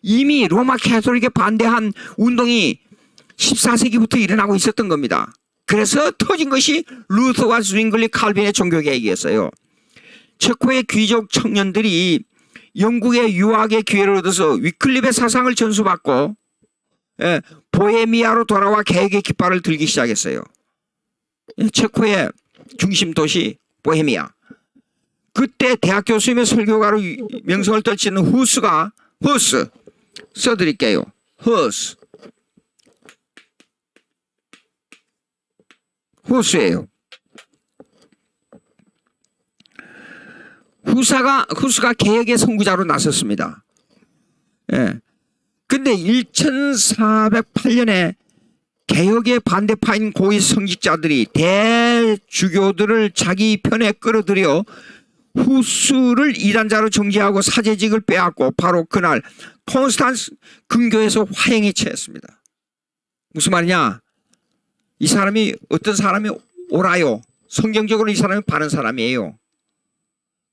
이미 로마 카톨릭에 반대한 운동이 14세기부터 일어나고 있었던 겁니다. 그래서 터진 것이 루터와 zwingli 칼빈의 종교개혁이었어요. 체코의 귀족 청년들이 영국의 유학의 기회를 얻어서 위클립의 사상을 전수받고 보헤미아로 돌아와 개혁의 깃발을 들기 시작했어요. 체코의 중심 도시 보헤미아. 그때 대학 교수이며 설교가로 명성을 떨치는 후스 써드릴게요. 후스예요. 후스가 개혁의 선구자로 나섰습니다. 예. 근데 1408년에 개혁의 반대파인 고위 성직자들이 대주교들을 자기 편에 끌어들여 후스를 이단자로 정지하고 사제직을 빼앗고 바로 그날 콘스탄스 근교에서 화형에 처했습니다. 무슨 말이냐? 이 사람이 어떤 사람이 옳아요. 성경적으로 이 사람이 바른 사람이에요.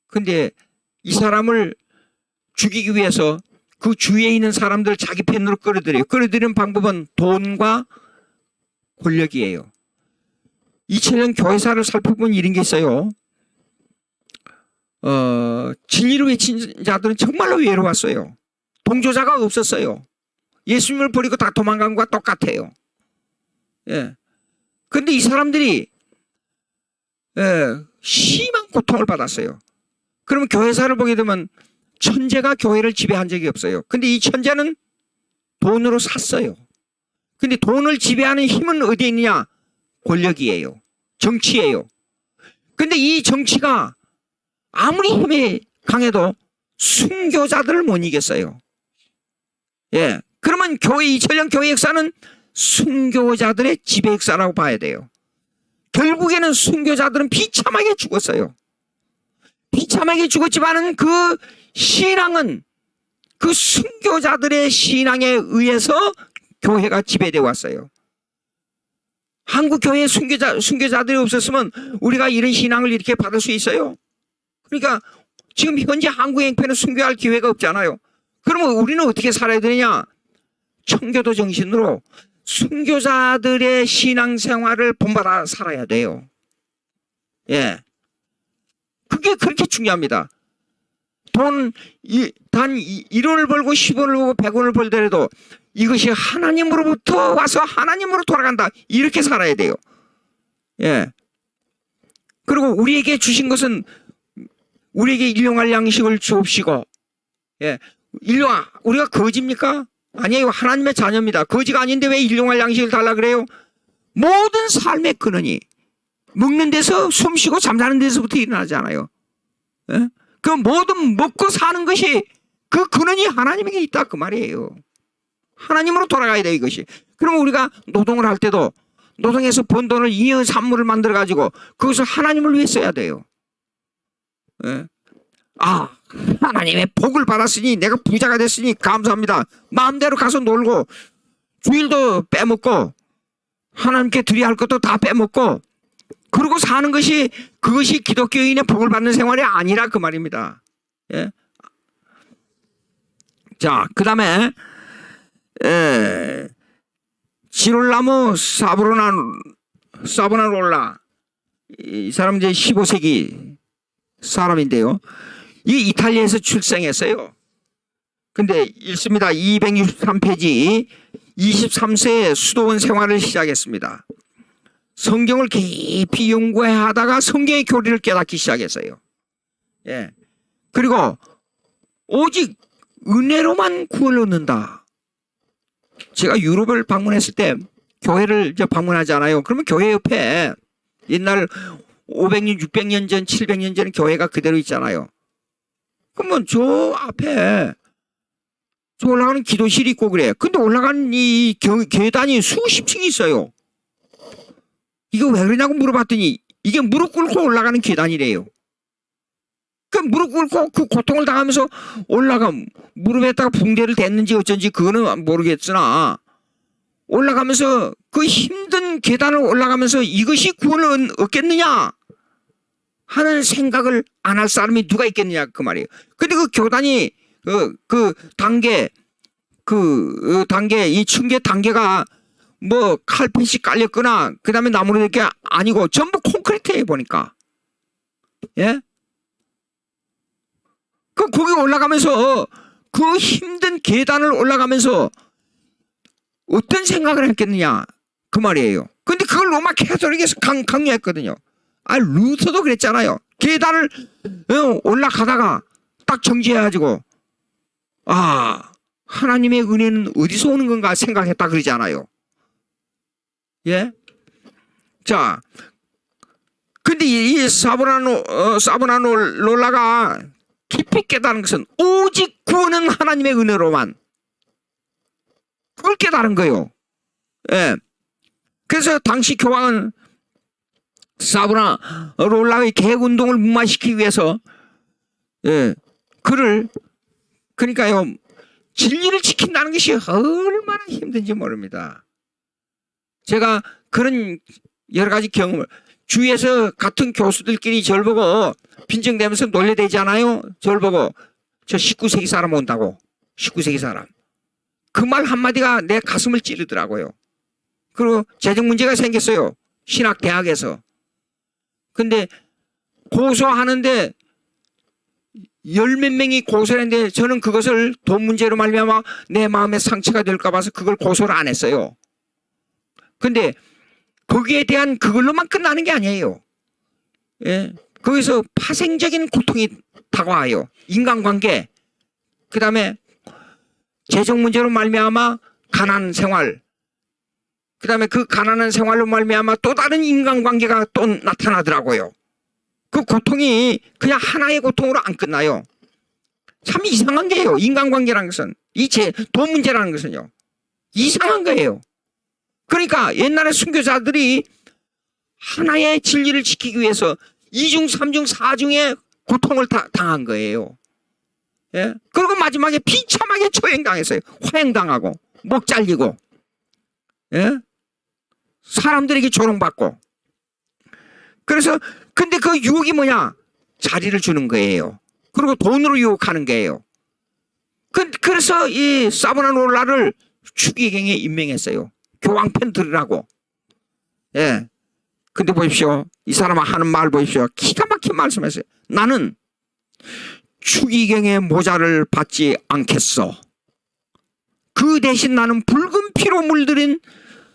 근데 이 사람을 죽이기 위해서 그 주위에 있는 사람들 자기 편으로 끌어들여요. 끌어들이는 방법은 돈과 권력이에요. 2000년 교회사를 살펴보면 이런 게 있어요. 진리를 외친 자들은 정말로 외로웠어요. 동조자가 없었어요. 예수님을 버리고 다 도망간 것과 똑같아요. 예. 근데 이 사람들이 심한 고통을 받았어요. 그러면 교회사를 보게 되면 천재가 교회를 지배한 적이 없어요. 근데 이 천재는 돈으로 샀어요. 근데 돈을 지배하는 힘은 어디에 있느냐? 권력이에요. 정치예요. 근데 이 정치가 아무리 힘이 강해도 순교자들을 못 이겼어요. 예. 그러면 교회 2000년 교회 역사는 순교자들의 지배 역사라고 봐야 돼요. 결국에는 순교자들은 비참하게 죽었어요. 비참하게 죽었지만은 그 신앙은 그 순교자들의 신앙에 의해서 교회가 지배되어 왔어요. 한국 교회에 순교자들이 없었으면 우리가 이런 신앙을 이렇게 받을 수 있어요? 그러니까 지금 현재 한국의 형편은 순교할 기회가 없잖아요. 그러면 우리는 어떻게 살아야 되느냐? 청교도 정신으로 순교자들의 신앙생활을 본받아 살아야 돼요. 예. 그게 그렇게 중요합니다. 단 1원을 벌고 10원을 벌고 100원을 벌더라도 이것이 하나님으로부터 와서 하나님으로 돌아간다. 이렇게 살아야 돼요. 예. 그리고 우리에게 주신 것은 우리에게 일용할 양식을 주옵시고, 예. 우리가 거지입니까? 아니에요. 하나님의 자녀입니다. 거지가 아닌데 왜 일용할 양식을 달라 그래요? 모든 삶의 근원이 먹는 데서 숨쉬고 잠자는 데서부터 일어나잖아요. 예? 그 모든 먹고 사는 것이 그 근원이 하나님에게 있다 그 말이에요. 하나님으로 돌아가야 돼요 이것이. 그러면 우리가 노동을 할 때도 노동해서 번 돈을 이어 산물을 만들어 가지고 그것을 하나님을 위해 써야 돼요. 예? 아, 하나님의 복을 받았으니 내가 부자가 됐으니 감사합니다. 마음대로 가서 놀고 주일도 빼먹고 하나님께 드려야 할 것도 다 빼먹고 그러고 사는 것이 그것이 기독교인의 복을 받는 생활이 아니라 그 말입니다. 예? 자, 그 다음에 지롤라모 사보나롤라, 이 사람 이제 15세기 사람인데요. 이 이탈리아에서 출생했어요. 근데 읽습니다. 263페이지. 23세에 수도원 생활을 시작했습니다. 성경을 깊이 연구하다가 성경의 교리를 깨닫기 시작했어요. 예. 그리고 오직 은혜로만 구원을 얻는다. 제가 유럽을 방문했을 때 교회를 이제 방문하잖아요. 그러면 교회 옆에 옛날 500년, 600년 전, 700년 전 교회가 그대로 있잖아요. 그러면 저 앞에 저 올라가는 기도실이 있고 그래. 근데 올라가는 이 계단이 수십 층이 있어요. 이거 왜 그러냐고 물어봤더니 이게 무릎 꿇고 올라가는 계단이래요. 그 무릎 꿇고 그 고통을 당하면서 올라가 무릎에다가 붕대를 댔는지 어쩐지 그거는 모르겠으나 올라가면서 그 힘든 계단을 올라가면서 이것이 구원을 얻겠느냐 하는 생각을 안 할 사람이 누가 있겠느냐 그 말이에요. 근데 그 교단이 그 단계 이 층계 단계가 뭐 칼빛이 깔렸거나 그 다음에 나무로 이렇게 아니고 전부 콘크리트에 보니까 예? 거기 올라가면서 그 힘든 계단을 올라가면서 어떤 생각을 했겠느냐 그 말이에요. 근데 그걸 로마 캐톨릭에서 강요했거든요. 루터도 그랬잖아요. 계단을 올라가다가 딱 정지해가지고 하나님의 은혜는 어디서 오는 건가 생각했다 그러잖아요. 예? 자, 근데 이 사보나롤라가 깊이 깨달은 것은 오직 구원은 하나님의 은혜로만, 그걸 깨달은 거예요. 예. 그래서 당시 교황은 사보나롤라의 개혁운동을 무마시키기 위해서 그를 그러니까요 진리를 지킨다는 것이 얼마나 힘든지 모릅니다. 제가 그런 여러 가지 경험을 주위에서 같은 교수들끼리 저를 보고 빈정대면서 놀려대잖아요. 저를 보고 저 19세기 사람 온다고. 19세기 사람. 그 말 한마디가 내 가슴을 찌르더라고요. 그리고 재정 문제가 생겼어요. 신학대학에서. 근데 고소하는데 열 몇 명이 고소를 했는데 저는 그것을 돈 문제로 말미암아 내 마음에 상처가 될까 봐서 그걸 고소를 안 했어요. 근데 거기에 대한 그걸로만 끝나는 게 아니에요. 예. 거기서 파생적인 고통이 다가와요. 인간관계, 그 다음에 재정 문제로 말미암아 가난 생활, 그 다음에 그 가난한 생활로 말미암아 또 다른 인간관계가 또 나타나더라고요. 그 고통이 그냥 하나의 고통으로 안 끝나요. 참 이상한 게요. 인간관계라는 것은, 돈 문제라는 것은요. 이상한 거예요. 그러니까 옛날에 순교자들이 하나의 진리를 지키기 위해서 2중, 3중, 4중의 고통을 당한 거예요. 예? 그리고 마지막에 비참하게 처형당했어요. 화형당하고, 목 잘리고, 예? 사람들에게 조롱받고. 그래서, 근데 그 유혹이 뭐냐? 자리를 주는 거예요. 그리고 돈으로 유혹하는 거예요. 그래서 이 사보나롤라를 추기경에 임명했어요. 교황편 들으라고. 예. 근데 보십시오. 이 사람 하는 말 보십시오. 기가 막힌 말씀했어요. 나는 추기경의 모자를 받지 않겠어. 그 대신 나는 붉은 피로 물들인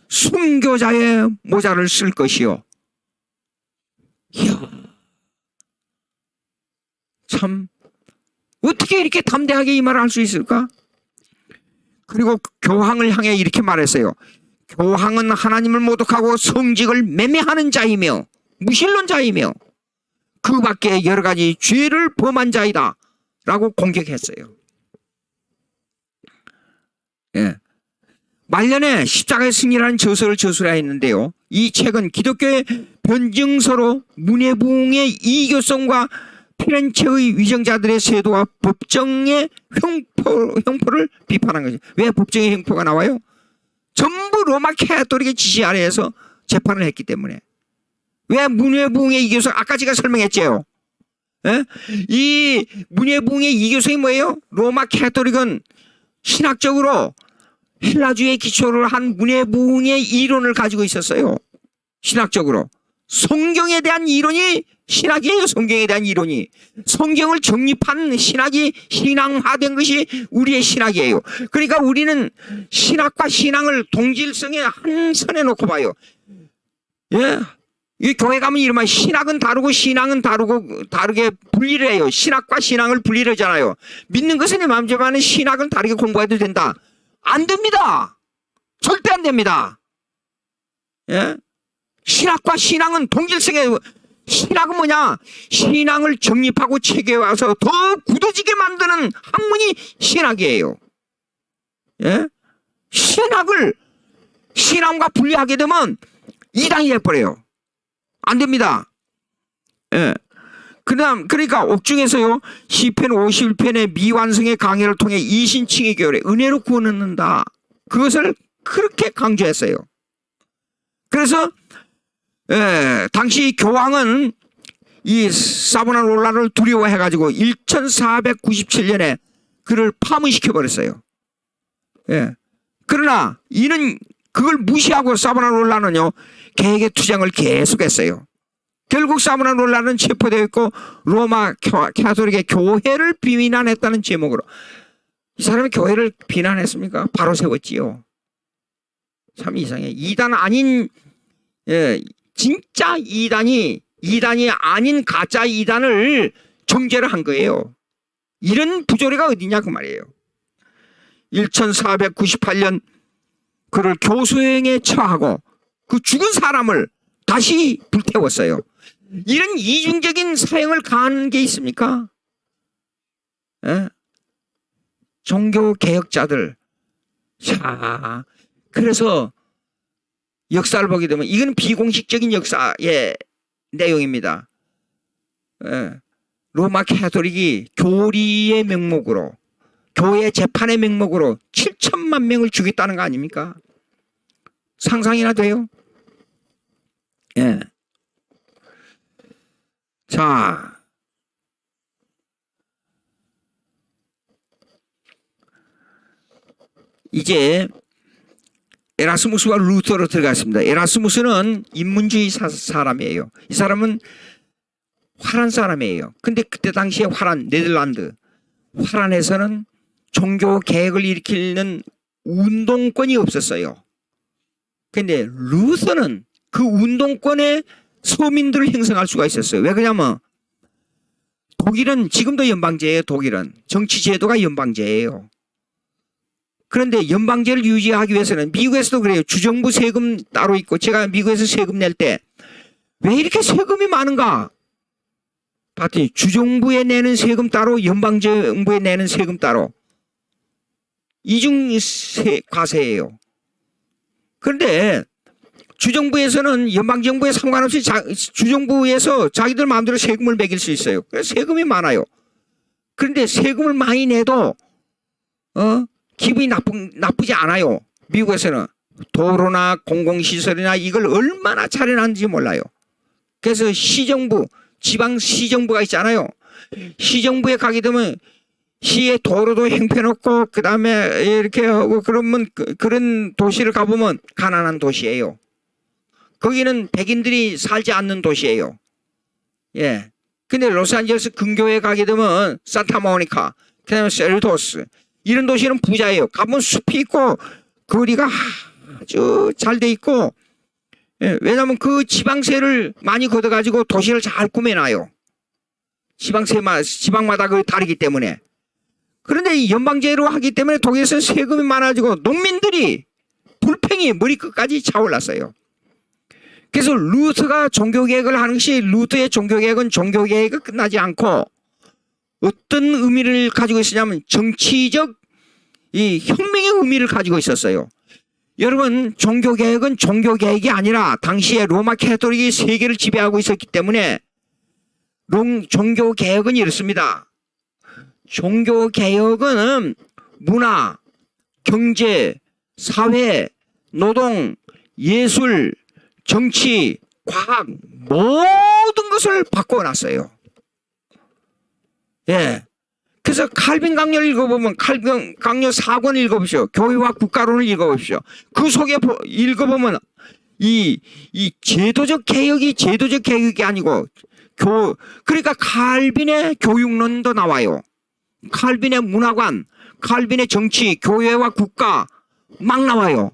순교자의 모자를 쓸 것이요. 이야. 참 어떻게 이렇게 담대하게 이 말을 할 수 있을까? 그리고 교황을 향해 이렇게 말했어요. 교황은 하나님을 모독하고 성직을 매매하는 자이며 무신론자이며 그 밖에 여러 가지 죄를 범한 자이다 라고 공격했어요. 예. 말년에 십자가의 승리라는 저서를 저술해야 했는데요. 이 책은 기독교의 변증서로 문예부흥의 이교성과 피렌체의 위정자들의 세도와 법정의 형포를 비판한 거죠. 왜 법정의 형포가 나와요? 전부 로마 캐톨릭의 지시 아래에서 재판을 했기 때문에. 왜 문예부흥의 이교성? 아까 제가 설명했죠. 예? 이 문예부흥의 이교성이 뭐예요? 로마 캐톨릭은 신학적으로 헬라주의 기초를 한 문해부흥의 이론을 가지고 있었어요. 신학적으로. 성경에 대한 이론이 신학이에요. 성경에 대한 이론이. 성경을 정립한 신학이 신앙화된 것이 우리의 신학이에요. 그러니까 우리는 신학과 신앙을 동질성의 한 선에 놓고 봐요. 예. 이 교회 가면 이러면 신학은 다르고 신앙은 다르게 분리를 해요. 신학과 신앙을 분리를 하잖아요. 믿는 것은 내 마음대로만 신학은 다르게 공부해도 된다. 안 됩니다. 절대 안 됩니다. 예? 신학과 신앙은 동질성에, 신학은 뭐냐? 신앙을 정립하고 체계화해서 더 굳어지게 만드는 학문이 신학이에요. 예? 신학을 신앙과 분리하게 되면 이단이 돼버려요. 안 됩니다. 예. 그러니까 옥중에서요, 시편 51편의 미완성의 강해를 통해 이신칭의 교회를 은혜로 구원 얻는다. 그것을 그렇게 강조했어요. 그래서 당시 교황은 이 사보나롤라를 두려워해가지고 1497년에 그를 파문시켜 버렸어요. 예. 그러나 이는 그걸 무시하고 사보나롤라는요, 계획의 투쟁을 계속했어요. 결국 사보나롤라는 체포되어 있고 로마 가톨릭의 교회를 비난했다는 제목으로. 이 사람이 교회를 비난했습니까? 바로 세웠지요. 참 이상해. 이단 아닌, 진짜 이단이 아닌 가짜 이단을 정죄를 한 거예요. 이런 부조리가 어디냐 그 말이에요. 1498년 그를 교수행에 처하고 그 죽은 사람을 다시 불태웠어요. 이런 이중적인 사형을 가하는 게 있습니까? 예? 종교 개혁자들. 자, 그래서 역사를 보게 되면 이건 비공식적인 역사의 내용입니다. 예. 로마 가톨릭이 교리의 명목으로, 교회 재판의 명목으로 7천만 명을 죽였다는 거 아닙니까? 상상이나 돼요? 예. 자, 이제 에라스무스와 루터로 들어갔습니다. 에라스무스는 인문주의 사람이에요. 이 사람은 화란 사람이에요. 근데 그때 당시에 화란, 네덜란드 화란에서는 종교 개혁을 일으키는 운동권이 없었어요. 근데 루터는 그 운동권의 서민들을 형성할 수가 있었어요. 왜 그러냐면 독일은 지금도 연방제예요. 독일은 정치제도가 연방제예요. 그런데 연방제를 유지하기 위해서는 미국에서도 그래요. 주정부 세금 따로 있고, 제가 미국에서 세금 낼 때 왜 이렇게 세금이 많은가 봤더니 주정부에 내는 세금 따로, 연방정부에 내는 세금 따로, 이중 과세예요. 그런데 주정부에서는 연방정부에 상관없이 주정부에서 자기들 마음대로 세금을 매길 수 있어요. 그래서 세금이 많아요. 그런데 세금을 많이 내도 기분이 나쁘지 않아요. 미국에서는 도로나 공공시설이나 이걸 얼마나 잘해놨는지 몰라요. 그래서 시정부, 지방 시정부가 있잖아요. 시정부에 가게 되면 시의 도로도 형편없고 그 다음에 이렇게 하고 그러면 그런 도시를 가보면 가난한 도시예요. 거기는 백인들이 살지 않는 도시예요. 예. 근데 로스앤젤레스 근교에 가게 되면 산타모니카, 그 다음에 셀토스, 이런 도시는 부자예요. 가면 숲이 있고 거리가 아주 잘 돼 있고, 예. 왜냐하면 그 지방세를 많이 걷어가지고 도시를 잘 꾸며놔요. 지방마다 그 다르기 때문에. 그런데 연방제로 하기 때문에 독일에서는 세금이 많아지고 농민들이 불평이 머리끝까지 차올랐어요. 그래서 루터가 종교개혁을 하는 것이, 루터의 종교개혁은 종교개혁이 끝나지 않고 어떤 의미를 가지고 있었냐면 정치적 이 혁명의 의미를 가지고 있었어요. 여러분, 종교개혁은 종교개혁이 아니라 당시에 로마 가톨릭이 세계를 지배하고 있었기 때문에 종교개혁은 이렇습니다. 종교개혁은 문화, 경제, 사회, 노동, 예술, 정치, 과학 모든 것을 바꿔놨어요. 예. 그래서 그래서 칼빈 강요를 읽어보면 칼빈 강요 4권을 읽어보십시오. 교회와 국가론을 읽어보십시오. 그 속에 읽어보면 이 제도적 개혁이 아니고 그러니까 칼빈의 교육론도 나와요. 칼빈의 문화관, 칼빈의 정치, 교회와 국가 막 나와요.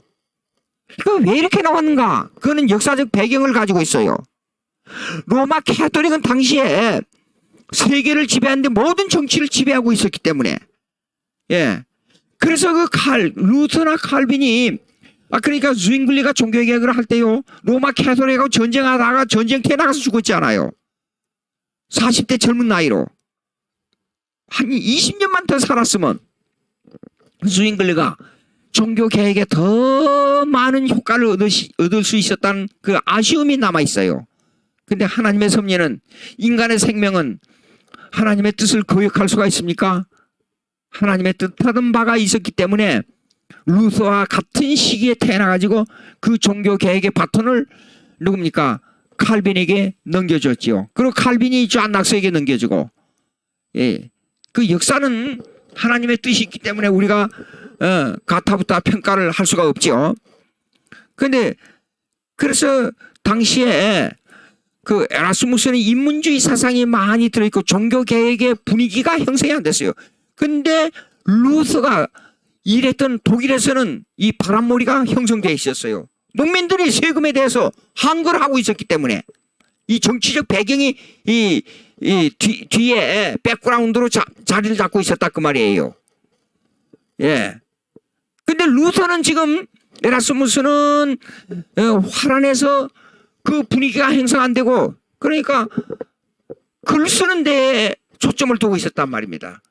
이거 왜 이렇게 나왔는가? 그거는 역사적 배경을 가지고 있어요. 로마 캐토릭은 당시에 세계를 지배하는데 모든 정치를 지배하고 있었기 때문에, 예. 그래서 루터나 칼빈이, 그러니까 zwingli가 종교개혁을 할 때요, 로마 캐토릭하고 전쟁하다가 전쟁터에 나가서 죽었지 않아요. 40대 젊은 나이로. 한 20년만 더 살았으면 zwingli가 종교개혁에 더 많은 효과를 얻을 수 있었다는 그 아쉬움이 남아있어요. 근데 하나님의 섭리는, 인간의 생명은 하나님의 뜻을 거역할 수가 있습니까? 하나님의 뜻하던 바가 있었기 때문에 루터와 같은 시기에 태어나가지고 그 종교개혁의 바톤을 누굽니까? 칼빈에게 넘겨줬지요. 그리고 칼빈이 존 낙서에게 넘겨주고, 예. 그 역사는 하나님의 뜻이 있기 때문에 우리가 가타부타 평가를 할 수가 없죠. 그런데 그래서 당시에 그 에라스무스는 인문주의 사상이 많이 들어있고 종교개혁의 분위기가 형성이 안 됐어요. 근데 루터가 일했던 독일에서는 이 바람몰이가 형성되어 있었어요. 농민들이 세금에 대해서 항거를 하고 있었기 때문에 이 정치적 배경이 뒤에 백그라운드로 자리를 잡고 있었다 그 말이에요. 예. 근데 루터는 지금, 에라스무스는 화란에서 그 분위기가 형성 안 되고, 그러니까 글 쓰는 데에 초점을 두고 있었단 말입니다.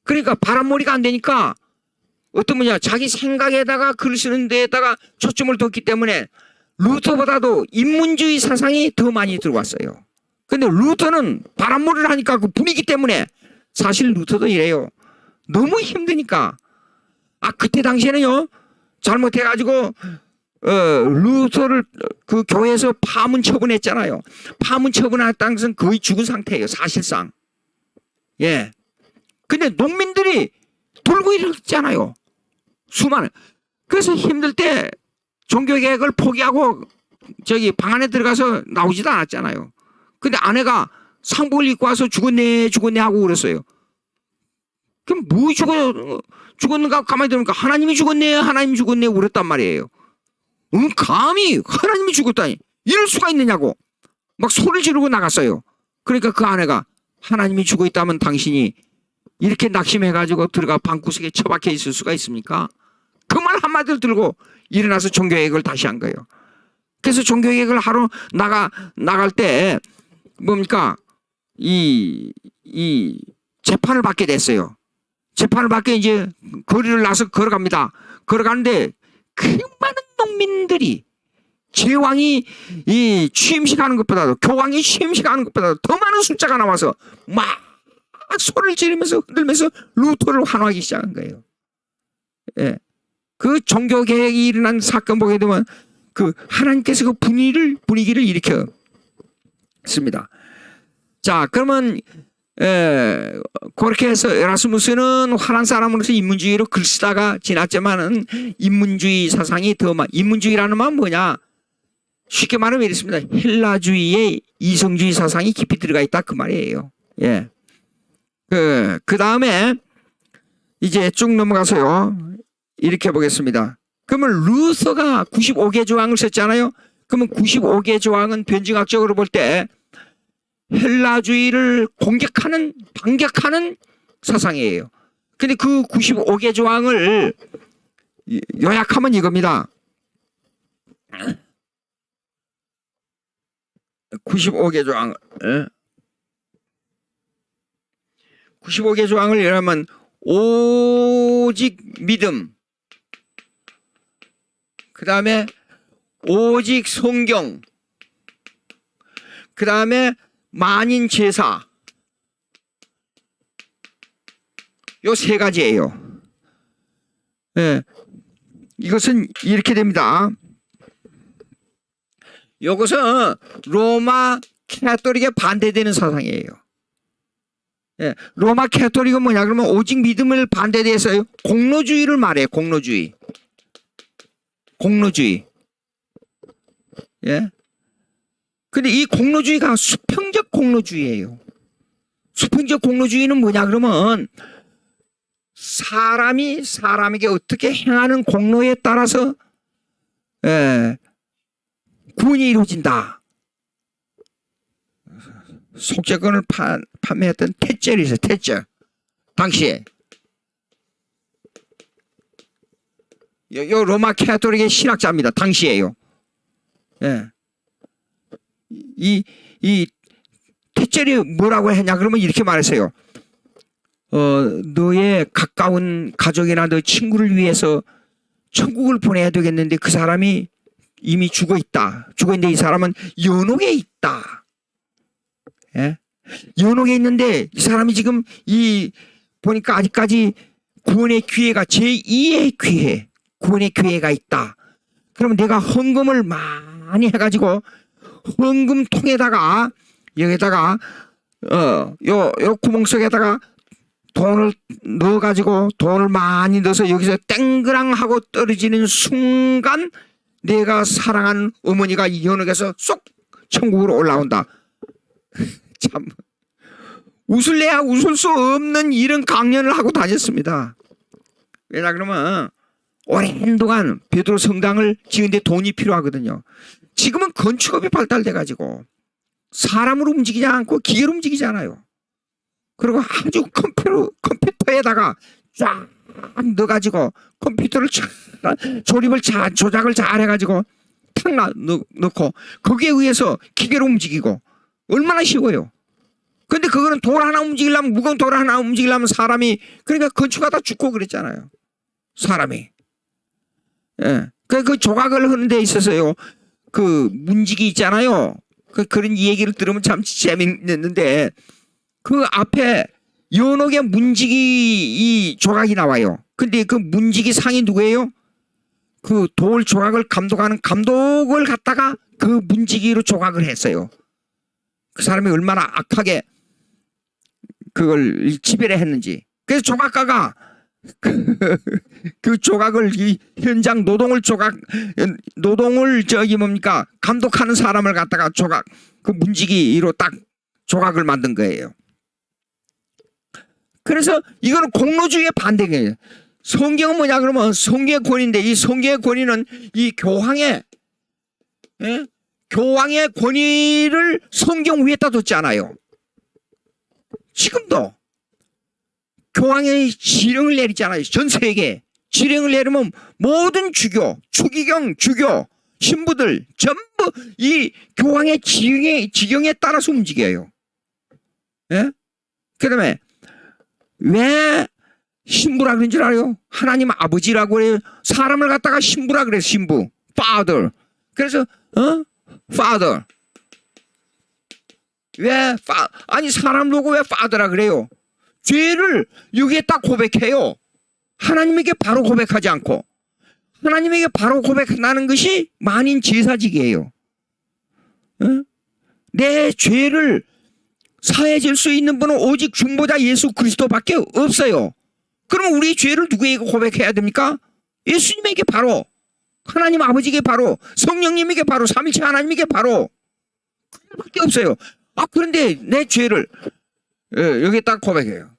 그러니까 바람몰이가 안 되니까 어떤 분야 자기 생각에다가 글 쓰는 데에다가 초점을 뒀기 때문에 루터보다도 인문주의 사상이 더 많이 들어왔어요. 근데 루터는 바람몰이를 하니까 그 분위기 때문에, 사실 루터도 이래요. 너무 힘드니까. 그때 당시에는요, 잘못해가지고 루터를 그 교회에서 파문 처분했잖아요. 파문 처분했다는 것은 거의 죽은 상태예요, 사실상. 예. 근데 농민들이 돌고 일었잖아요. 수많은. 그래서 힘들 때 종교개혁을 포기하고 저기 방 안에 들어가서 나오지도 않았잖아요. 근데 아내가 상복을 입고 와서 죽었네 하고 그랬어요. 그럼 뭐 죽었는가 가만히 들으니까 하나님이 죽었네 울었단 말이에요. 감히 하나님이 죽었다니 이럴 수가 있느냐고 막 소리를 지르고 나갔어요. 그러니까 그 아내가, 하나님이 죽어 있다면 당신이 이렇게 낙심해가지고 들어가 방구석에 처박혀 있을 수가 있습니까? 그 말 한마디를 들고 일어나서 종교개혁을 다시 한 거예요. 그래서 종교개혁을 하러 나갈 때 뭡니까? 이 재판을 받게 됐어요. 재판을 받게 이제 거리를 나서 걸어갑니다. 걸어가는데 그 많은 농민들이 제왕이 취임식하는 것보다도, 교황이 취임식하는 것보다도 더 많은 숫자가 나와서 막 소리를 지르면서 흔들면서 루터를 환호하기 시작한 거예요. 예. 그 종교개혁이 일어난 사건 보게 되면 그 하나님께서 그 분위기를 일으켰습니다. 자, 그러면 그렇게 해서 에라스무스는 화란 사람으로서 인문주의로 글 쓰다가 지났지만은 인문주의 사상이 인문주의라는 말은 뭐냐? 쉽게 말하면 이렇습니다. 헬라주의의 이성주의 사상이 깊이 들어가 있다 그 말이에요. 예. 그 다음에 이제 쭉 넘어가서요. 이렇게 보겠습니다. 그러면 루터가 95개 조항을 썼잖아요. 그러면 95개 조항은 변증학적으로 볼 때 헬라주의를 반격하는 사상이에요. 근데 그 95개 조항을 요약하면 이겁니다. 95개 조항. 95개 조항을 이라면 오직 믿음, 그 다음에 오직 성경, 그 다음에 만인 제사, 요 세 가지예요. 예. 이것은 이렇게 됩니다. 이것은 로마 캐토릭에 반대되는 사상이에요. 예, 로마 캐토릭은 뭐냐 그러면 오직 믿음을 반대돼서요 공로주의를 말해요. 공로주의. 예. 근데 이 공로주의가 수평적 공로주의예요. 수평적 공로주의는 뭐냐 그러면 사람이 사람에게 어떻게 행하는 공로에 따라서 구원이 이루어진다. 속죄권을 판매했던 테젤이 있어요. 테젤. 당시에. 요 로마 캐토릭의 신학자입니다. 당시에요. 예. 이 테젤이 뭐라고 했냐 그러면 이렇게 말했어요. 너의 가까운 가족이나 너 친구를 위해서 천국을 보내야 되겠는데 그 사람이 이미 죽어 있는데 이 사람은 연옥에 있다. 예? 연옥에 있는데 이 사람이 지금 보니까 아직까지 구원의 기회가 제2의 기회, 구원의 기회가 있다. 그러면 내가 헌금을 많이 해가지고 헌금통에다가 여기다가 요 구멍 속에다가 돈을 넣어가지고 돈을 많이 넣어서 여기서 땡그랑 하고 떨어지는 순간 내가 사랑하는 어머니가 이 연옥에서 쏙 천국으로 올라온다. 참 웃을래야 웃을 수 없는 이런 강연을 하고 다녔습니다. 왜냐 그러면 오랜 동안 베드로 성당을 지은데 돈이 필요하거든요. 지금은 건축업이 발달돼 가지고 사람으로 움직이지 않고 기계로 움직이잖아요. 그리고 아주 컴퓨터에다가 쫙 넣어가지고 컴퓨터를 조작을 잘 해가지고 탁 넣고 거기에 의해서 기계로 움직이고 얼마나 쉬워요. 근데 그거는 돌 하나 움직이려면 무거운 돌 하나 움직이려면 사람이 그러니까 건축하다 죽고 그랬잖아요. 사람이. 예. 그 조각을 하는 데 있어서요. 그 문지기 있잖아요. 그런 얘기를 들으면 참 재밌는데 그 앞에 연옥의 문지기 이 조각이 나와요. 근데 그 문지기 상이 누구예요? 그 돌 조각을 감독하는 감독을 갖다가 그 문지기로 조각을 했어요. 그 사람이 얼마나 악하게 그걸 지배를 했는지. 그래서 조각가가 그 조각을 이 현장 노동을 감독하는 사람을 갖다가 조각 그 문지기로 딱 조각을 만든 거예요. 그래서 이거는 공로주의의 반대예요. 성경은 뭐냐 그러면 성경의 권위인데 이 성경의 권위는 이 교황의 권위를 성경 위에다 뒀지 않아요. 지금도 교황의 지령을 내리잖아요. 전 세계에 지령을 내리면 모든 주교, 추기경, 주교, 신부들 전부 이 교황의 지경에 따라서 움직여요. 예? 그 다음에 왜 신부라 그런 줄 알아요? 하나님 아버지라고 그래요. 사람을 갖다가 신부라 그래요. 신부, father. 그래서 father. 아니 사람 보고 왜 father라 그래요? 죄를 여기에 딱 고백해요. 하나님에게 바로 고백하지 않고 하나님에게 바로 고백하는 것이 만인 제사직이에요. 내 죄를 사해질 수 있는 분은 오직 중보자 예수 그리스도밖에 없어요. 그러면 우리 죄를 누구에게 고백해야 됩니까? 예수님에게 바로, 하나님 아버지에게 바로, 성령님에게 바로, 삼위일체 하나님에게 바로 그밖에 없어요. 그런데 내 죄를 여기 딱 고백해요.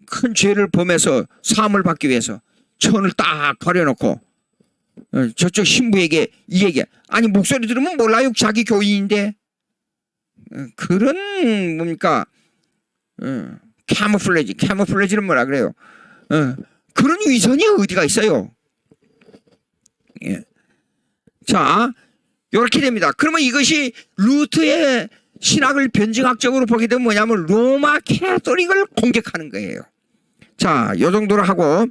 큰 죄를 범해서 사함을 받기 위해서 천을 딱 가려놓고 저쪽 신부에게 이 얘기. 아니 목소리 들으면 몰라요. 자기 교인인데. 그런 뭡니까 캐모플레지는 뭐라 그래요. 그런 위선이 어디가 있어요. 예. 자 이렇게 됩니다. 그러면 이것이 루트의 신학을 변증학적으로 보게 되면 뭐냐면 로마 캐토릭을 공격하는 거예요. 자, 요 정도로 하고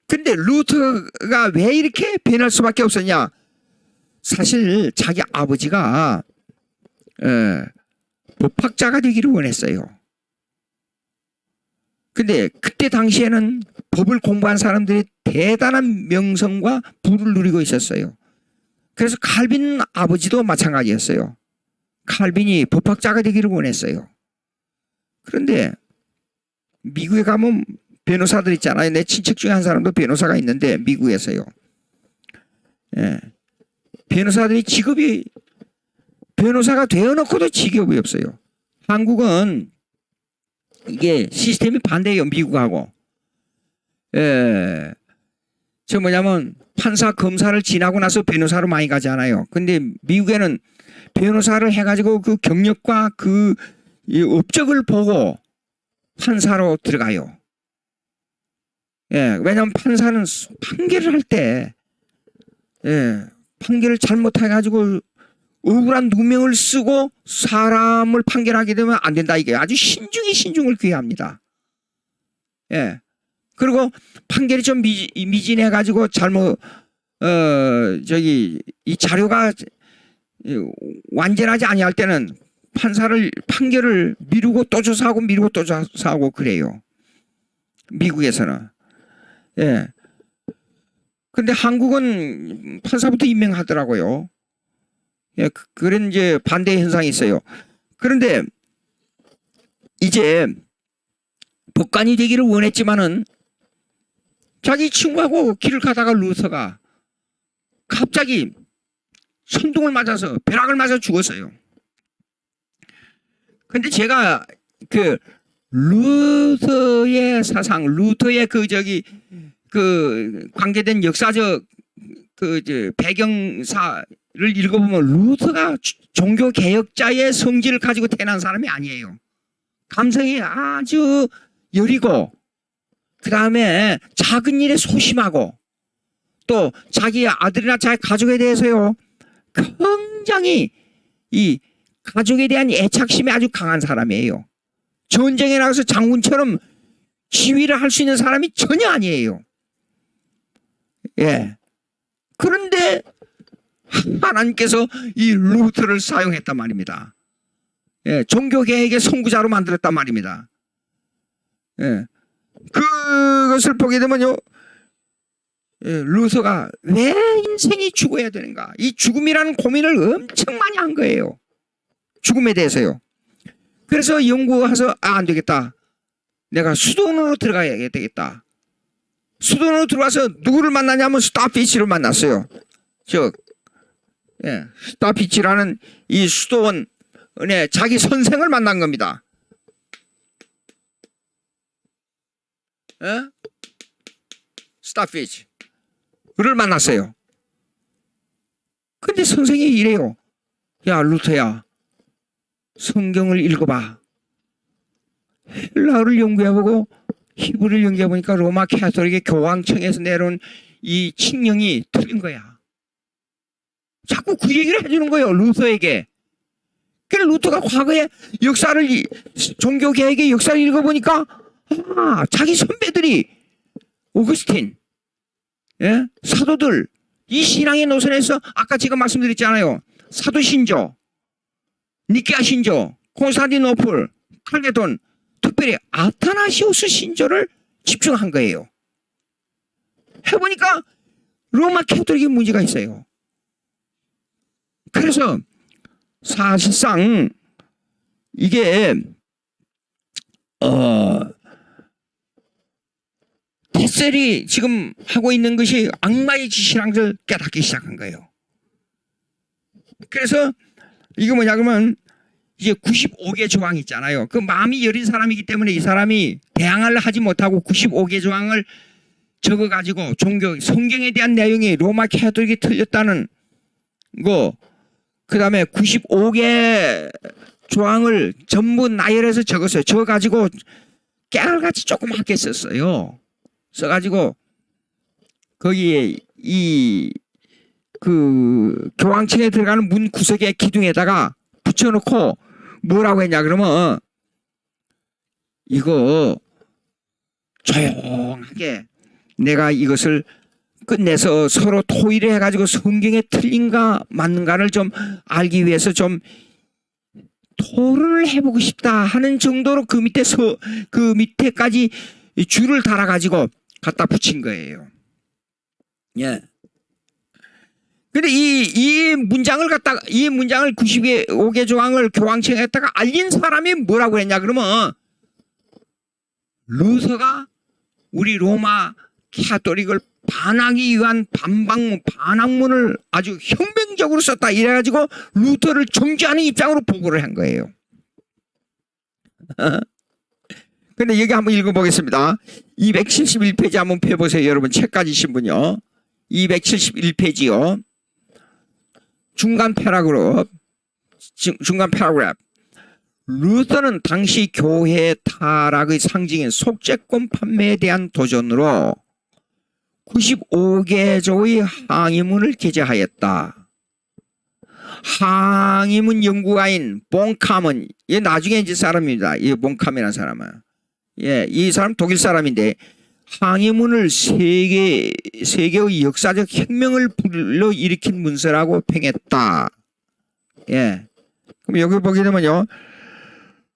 근데 루트가 왜 이렇게 변할 수밖에 없었냐? 사실 자기 아버지가 법학자가 되기를 원했어요. 근데 그때 당시에는 법을 공부한 사람들이 대단한 명성과 부를 누리고 있었어요. 그래서 칼빈 아버지도 마찬가지였어요. 칼빈이 법학자가 되기를 원했어요. 그런데 미국에 가면 변호사들 있잖아요. 내 친척 중에 한 사람도 변호사가 있는데 미국에서요. 예. 변호사들이 직업이 변호사가 되어놓고도 직업이 없어요. 한국은 이게 시스템이 반대예요. 미국하고. 예. 저 뭐냐면 판사 검사를 지나고 나서 변호사로 많이 가잖아요. 근데 미국에는 변호사를 해가지고 그 경력과 그 업적을 보고 판사로 들어가요. 예, 왜냐하면 판사는 판결을 할 때, 예, 판결을 잘못해가지고 억울한 누명을 쓰고 사람을 판결하게 되면 안 된다. 이게 아주 신중을 귀합니다. 예. 그리고 판결이 좀 미진해가지고 잘못, 이 자료가 완전하지 아니할 때는 판결을 미루고 또 조사하고 미루고 또 조사하고 그래요. 미국에서는. 예. 근데 한국은 판사부터 임명하더라고요. 예, 그런 이제 반대 현상이 있어요. 그런데 이제 법관이 되기를 원했지만은 자기 친구하고 길을 가다가 루터가 갑자기 천둥을 맞아서 벼락을 맞아 죽었어요. 근데 제가 그 루터의 사상, 루터의 그 관계된 역사적 배경사를 읽어보면 루터가 종교 개혁자의 성질을 가지고 태어난 사람이 아니에요. 감성이 아주 여리고, 그 다음에 작은 일에 소심하고, 또 자기 아들이나 자기 가족에 대해서요, 굉장히 이 가족에 대한 애착심이 아주 강한 사람이에요. 전쟁에 나가서 장군처럼 지휘를 할 수 있는 사람이 전혀 아니에요. 예. 그런데 하나님께서 이 루터를 사용했단 말입니다. 예. 종교개혁의 선구자로 만들었단 말입니다. 예. 그것을 보게 되면요, 예, 루터가 왜 인생이 죽어야 되는가? 이 죽음이라는 고민을 엄청 많이 한 거예요. 죽음에 대해서요. 그래서 연구해서 안 되겠다. 내가 수도원으로 들어가야 되겠다. 수도원으로 들어가서 누구를 만나냐면 스타피치를 만났어요. 예, 스타피치라는 이 수도원의 자기 선생을 만난 겁니다. 예? 스타피치를 만났어요. 근데 선생이 이래요. 야, 루터야, 성경을 읽어봐. 헬라어를 연구해보고 히브리를 연구해보니까 로마 캐토릭의 교황청에서 내려온 이 칙령이 틀린 거야. 자꾸 그 얘기를 해주는 거예요, 루터에게. 그래서 루터가 과거의 역사를, 종교개혁의 역사를 읽어보니까, 아, 자기 선배들이 오거스틴, 예? 사도들, 이 신앙의 노선에서 아까 제가 말씀드렸잖아요. 사도신조, 니케아 신조, 콘스탄티노플, 칼게돈, 특별히 아타나시우스 신조를 집중한 거예요. 해보니까 로마 캐토릭에 문제가 있어요. 그래서 사실상 이게 데셀이 지금 하고 있는 것이 악마의 짓이라는 걸 깨닫기 시작한 거예요. 그래서 이거 뭐냐 그러면 이제 95개 조항 있잖아요. 그 마음이 여린 사람이기 때문에 이 사람이 대항을 하지 못하고 95개 조항을 적어가지고 성경에 대한 내용이 로마 캐토릭이 틀렸다는 거, 그 다음에 95개 조항을 전부 나열해서 적었어요. 적어가지고 깨알같이 조그맣게 썼어요. 써가지고 거기에 그 교황청에 들어가는 문 구석에 기둥에다가 붙여놓고 뭐라고 했냐 그러면 이거 조용하게 내가 이것을 끝내서 서로 토의를 해가지고 성경에 틀린가 맞는가를 좀 알기 위해서 좀 토론을 해보고 싶다 하는 정도로 그 밑에까지 줄을 달아가지고 갖다 붙인 거예요. 예. 근데 이 문장을 95개 조항을 교황청에다가 알린 사람이 뭐라고 했냐 그러면 루터가 우리 로마 카톨릭을 반하기 위한 반학문을 아주 혁명적으로 썼다 이래가지고 루터를 정죄하는 입장으로 보고를 한 거예요. 근데 여기 한번 읽어보겠습니다. 271페이지 한번 펴보세요. 여러분 책 가지신 분요. 271페이지요. 중간 패러그래프. 루터는 당시 교회 타락의 상징인 속죄권 판매에 대한 도전으로 95개조의 항의문을 게재하였다. 항의문 연구가인 본카문, 얘 나중에 이제 사람입니다. 이 본카문이라는 사람은. 예, 이 사람 독일 사람인데 항의문을 세계의 역사적 혁명을 불러일으킨 문서라고 평했다. 예. 그럼 여기 보게 되면요.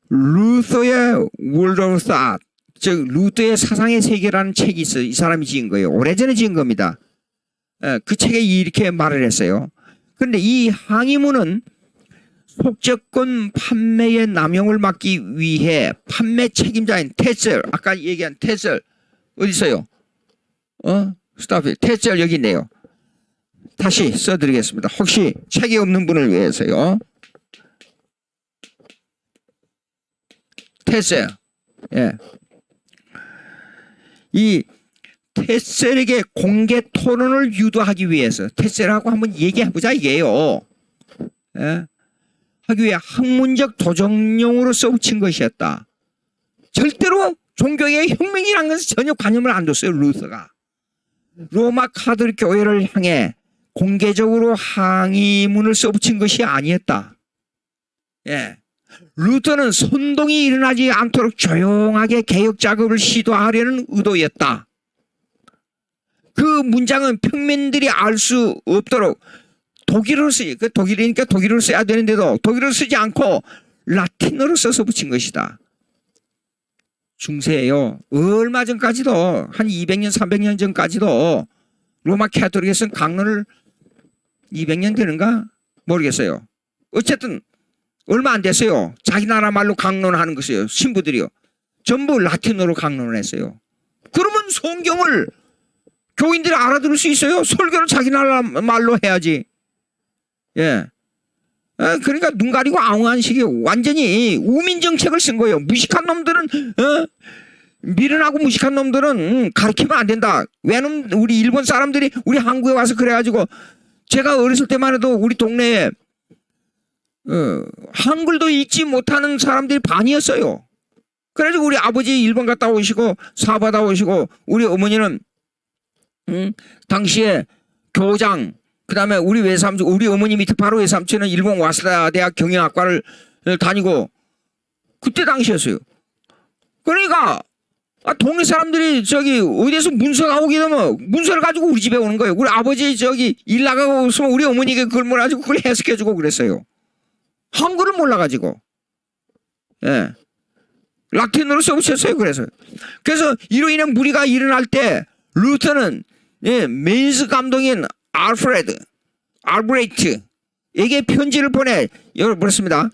루터의 World of Thought, 즉 루터의 사상의 세계라는 책이 있어요. 이 사람이 지은 거예요. 오래전에 지은 겁니다. 예, 그 책에 이렇게 말을 했어요. 그런데 이 항의문은 속죄권 판매의 남용을 막기 위해 판매 책임자인 테셀, 아까 얘기한 테셀 어디 있어요? 스타필 테셀 여기 있네요. 다시 써드리겠습니다. 혹시 책이 없는 분을 위해서요. 테셀, 예, 이 테셀에게 공개 토론을 유도하기 위해서 테셀하고 한번 얘기해보자 이게요. 예? 하기 위해 학문적 도전용으로 써붙인 것이었다. 절대로 종교의 혁명이라는 것은 전혀 관념을 안 뒀어요. 루터가 로마 카톨릭 교회를 향해 공개적으로 항의문을 써붙인 것이 아니었다. 예. 루터는 선동이 일어나지 않도록 조용하게 개혁 작업을 시도하려는 의도였다. 그 문장은 평민들이 알 수 없도록 독일어로 쓰지, 독일이니까 독일어로 써야 되는데도 독일어로 쓰지 않고 라틴어로 써서 붙인 것이다. 중세에요. 얼마 전까지도 한 200년, 300년 전까지도 로마 카톨릭에서는 강론을 200년 되는가? 모르겠어요. 어쨌든 얼마 안 됐어요. 자기 나라 말로 강론하는 것이에요. 신부들이요. 전부 라틴어로 강론을 했어요. 그러면 성경을 교인들이 알아들을 수 있어요? 설교를 자기 나라 말로 해야지. 예. 그러니까 눈 가리고 아웅한 식이 완전히 우민 정책을 쓴 거예요. 무식한 놈들은, 미련하고 무식한 놈들은 가르치면 안 된다. 왜냐면 우리 일본 사람들이 우리 한국에 와서 그래가지고 제가 어렸을 때만 해도 우리 동네에 한글도 읽지 못하는 사람들이 반이었어요. 그래서 우리 아버지 일본 갔다 오시고 사받아 오시고 우리 어머니는 당시에 교장 그 다음에 우리 외삼촌 우리 어머니 밑에 바로 외삼촌은 일본 와세다 대학 경영학과를 다니고 그때 당시였어요. 그러니까 동네 사람들이 저기 어디에서 문서가 오게 되면 문서를 가지고 우리 집에 오는 거예요. 우리 아버지 저기 일 나가고 있으면 우리 어머니가 그걸 몰아가지고 그걸 해석해주고 그랬어요. 한글을 몰라가지고. 예. 라틴어로 써붙였어요. 그래서 이로 인해 무리가 일어날 때 루터는 예, 메인스 감독인 알브레이트에게 편지를 보내 그렇습니다.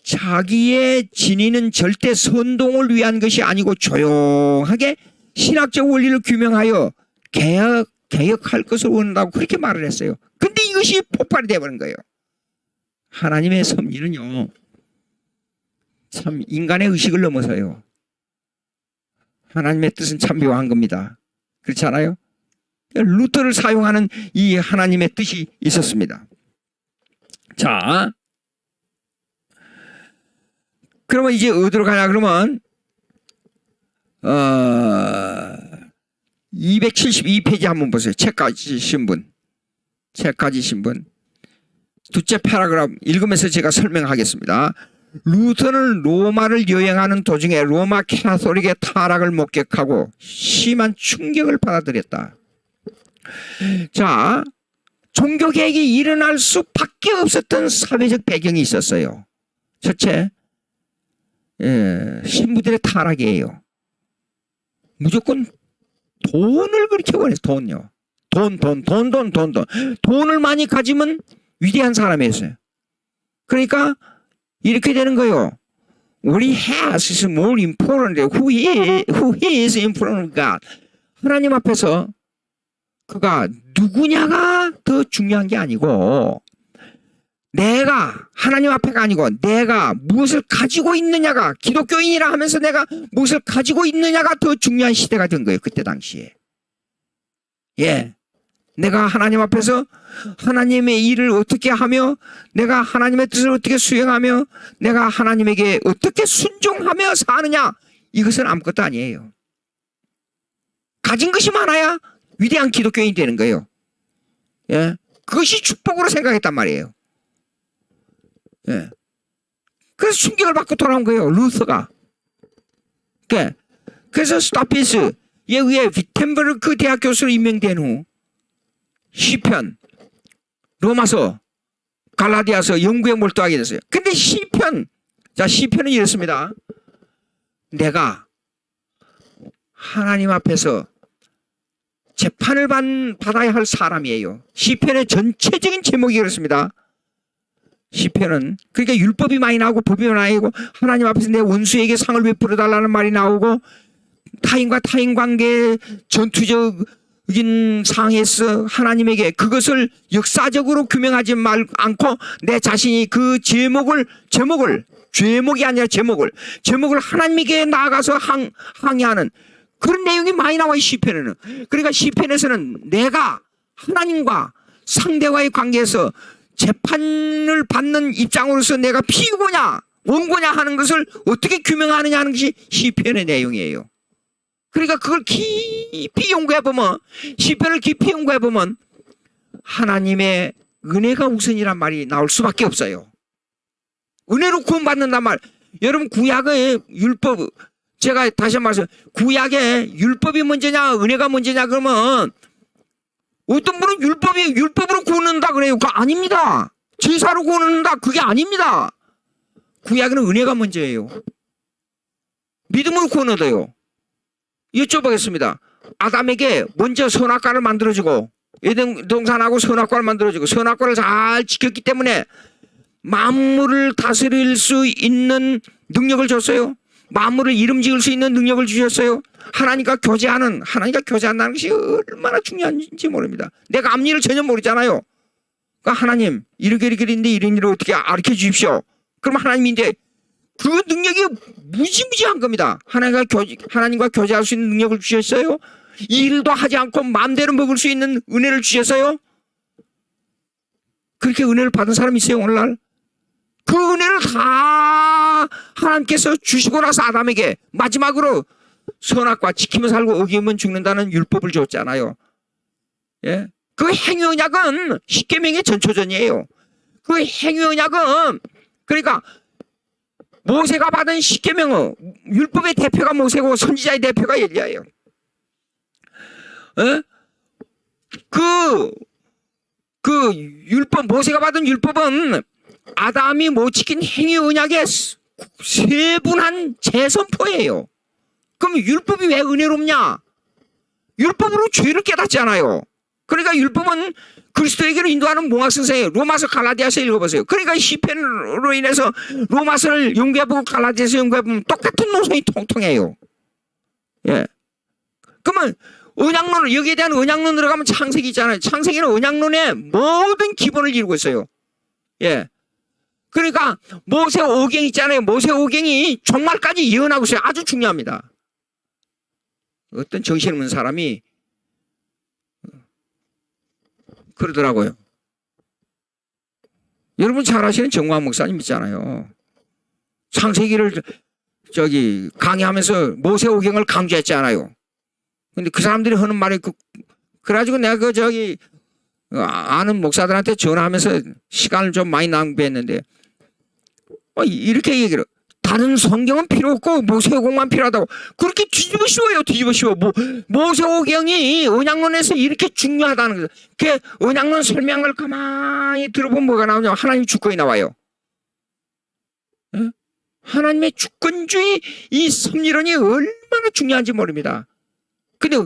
자기의 진위는 절대 선동을 위한 것이 아니고 조용하게 신학적 원리를 규명하여 개혁할 것을 원한다고 그렇게 말을 했어요. 근데 이것이 폭발이 되어버린 거예요. 하나님의 섭리는요, 참 인간의 의식을 넘어서요. 하나님의 뜻은 참 묘한 겁니다. 그렇지 않아요? 루터를 사용하는 이 하나님의 뜻이 있었습니다. 자, 그러면 이제 어디로 가냐 그러면 272페이지 한번 보세요. 책 가지신 분. 둘째 패러그래프 읽으면서 제가 설명하겠습니다. 루터는 로마를 여행하는 도중에 로마 카톨릭의 타락을 목격하고 심한 충격을 받아들였다. 자, 종교개혁이 일어날 수밖에 없었던 사회적 배경이 있었어요. 첫째, 신부들의 타락이에요. 무조건 돈을 그렇게 원해서 돈요. 돈을 많이 가지면 위대한 사람이었어요. 그러니까 이렇게 되는 거예요. What he has is more important than who he is in front of God. 하나님 앞에서 그가 누구냐가 더 중요한 게 아니고 내가 하나님 앞에가 아니고 내가 무엇을 가지고 있느냐가 기독교인이라 하면서 내가 무엇을 가지고 있느냐가 더 중요한 시대가 된 거예요. 그때 당시에. 예. 내가 하나님 앞에서 하나님의 일을 어떻게 하며 내가 하나님의 뜻을 어떻게 수행하며 내가 하나님에게 어떻게 순종하며 사느냐 이것은 아무것도 아니에요. 가진 것이 많아야 위대한 기독교인이 되는 거예요. 예. 그것이 축복으로 생각했단 말이에요. 예. 그래서 충격을 받고 돌아온 거예요. 루터가. 그래서 스타피스에 의해 위텐버르크 대학 교수로 임명된 후 시편, 로마서, 갈라디아서 연구에 몰두하게 됐어요. 근데 시편은 이렇습니다. 내가 하나님 앞에서 재판을 받아야 할 사람이에요. 시편의 전체적인 제목이 그렇습니다. 시편은 그러니까 율법이 많이 나오고 법이 많이 나오고 하나님 앞에서 내 원수에게 상을 베풀어 달라는 말이 나오고 타인과 타인 관계 전투적인 상황에서 하나님에게 그것을 역사적으로 규명하지 않고 내 자신이 그 제목을 죄목이 아니라 제목을 하나님에게 나아가서 항의하는 그런 내용이 많이 나와요. 시편에는. 그러니까 시편에서는 내가 하나님과 상대와의 관계에서 재판을 받는 입장으로서 내가 피고냐 원고냐 하는 것을 어떻게 규명하느냐 하는 것이 시편의 내용이에요. 그러니까 그걸 깊이 연구해보면 시편을 깊이 연구해보면 하나님의 은혜가 우선이란 말이 나올 수밖에 없어요. 은혜로 구원받는단 말. 여러분 구약의 율법 제가 다시 한번 말씀 구약의 율법이 먼저냐 은혜가 먼저냐 그러면 어떤 분은 율법으로 구원한다 그래요. 그거 아닙니다. 제사로 구원한다 그게 아닙니다. 구약에는 은혜가 먼저예요. 믿음으로 구원 얻어요. 여쭤보겠습니다. 아담에게 먼저 선악과를 만들어주고 에덴 동산하고 선악과를 만들어주고 선악과를 잘 지켰기 때문에 만물을 다스릴 수 있는 능력을 줬어요. 만물을 이름 지을 수 있는 능력을 주셨어요. 하나님과 교제한다는 것이 얼마나 중요한지 모릅니다. 내가 앞일을 전혀 모르잖아요. 그러니까 하나님 이렇게 있는데 이런 일을 어떻게 가르쳐 주십시오. 그럼 하나님인데 그 능력이 무지무지한 겁니다. 하나님과 교제할 수 있는 능력을 주셨어요. 일도 하지 않고 마음대로 먹을 수 있는 은혜를 주셨어요. 그렇게 은혜를 받은 사람이 있어요 오늘날? 그 은혜를 다 하나님께서 주시고 나서 아담에게 마지막으로 선악과 지키면 살고 어기면 죽는다는 율법을 줬잖아요. 예? 그 행위언약은 십계명의 전초전이에요. 그 행위언약은 그러니까 모세가 받은 십계명은 율법의 대표가 모세고 선지자의 대표가 엘리야예요. 예? 그 율법 모세가 받은 율법은 아담이 못 지킨 행위 언약의 세분한 재선포예요. 그럼 율법이 왜 은혜롭냐? 율법으로 죄를 깨닫잖아요. 그러니까 율법은 그리스도에게로 인도하는 몽학 선생이에요. 로마서 갈라디아서 읽어보세요. 그러니까 시편으로 인해서 로마서를 연구해보고 갈라디아서 연구해보면 똑같은 노선이 통통해요. 예. 그러면 언약론을 여기에 대한 언약론 들어가면 창세기 있잖아요. 창세기는 언약론의 모든 기본을 이루고 있어요. 예. 그러니까 모세 오경 있잖아요. 모세 오경이 종말까지 예언하고 있어요. 아주 중요합니다. 어떤 정신없는 사람이 그러더라고요. 여러분 잘 아시는 정광 목사님 있잖아요. 창세기를 강의하면서 모세 오경을 강조했잖아요. 근데 그 사람들이 하는 말이 그래가지고 내가 아는 목사들한테 전화하면서 시간을 좀 많이 낭비했는데 이렇게 얘기를 다른 성경은 필요 없고 모세오경만 필요하다고 그렇게 뒤집어 씌워. 모세오경이 언약론에서 이렇게 중요하다는 거죠. 그 언약론 설명을 가만히 들어보면 뭐가 나오냐면 하나님 주권이 나와요. 에? 하나님의 주권주의 이 섭리론이 얼마나 중요한지 모릅니다. 근데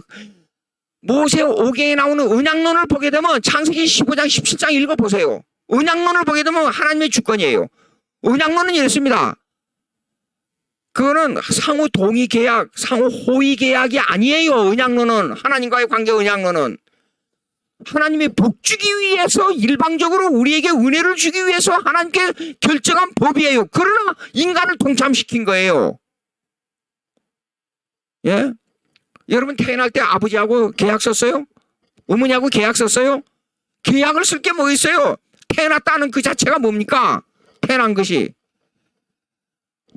모세 오경에 나오는 언약론을 보게 되면 창세기 15장 17장 읽어보세요. 언약론을 보게 되면 하나님의 주권이에요. 언약론은 이렇습니다. 그거는 상호 동의 계약, 상호 호의 계약이 아니에요. 언약론은, 하나님과의 관계 언약론은 하나님이 복 주기 위해서 일방적으로 우리에게 은혜를 주기 위해서 하나님께 결정한 법이에요. 그러나 인간을 동참시킨 거예요. 예? 여러분 태어날 때 아버지하고 계약 썼어요? 어머니하고 계약 썼어요? 계약을 쓸 게 뭐 있어요? 태어났다는 그 자체가 뭡니까? 태어난 것이.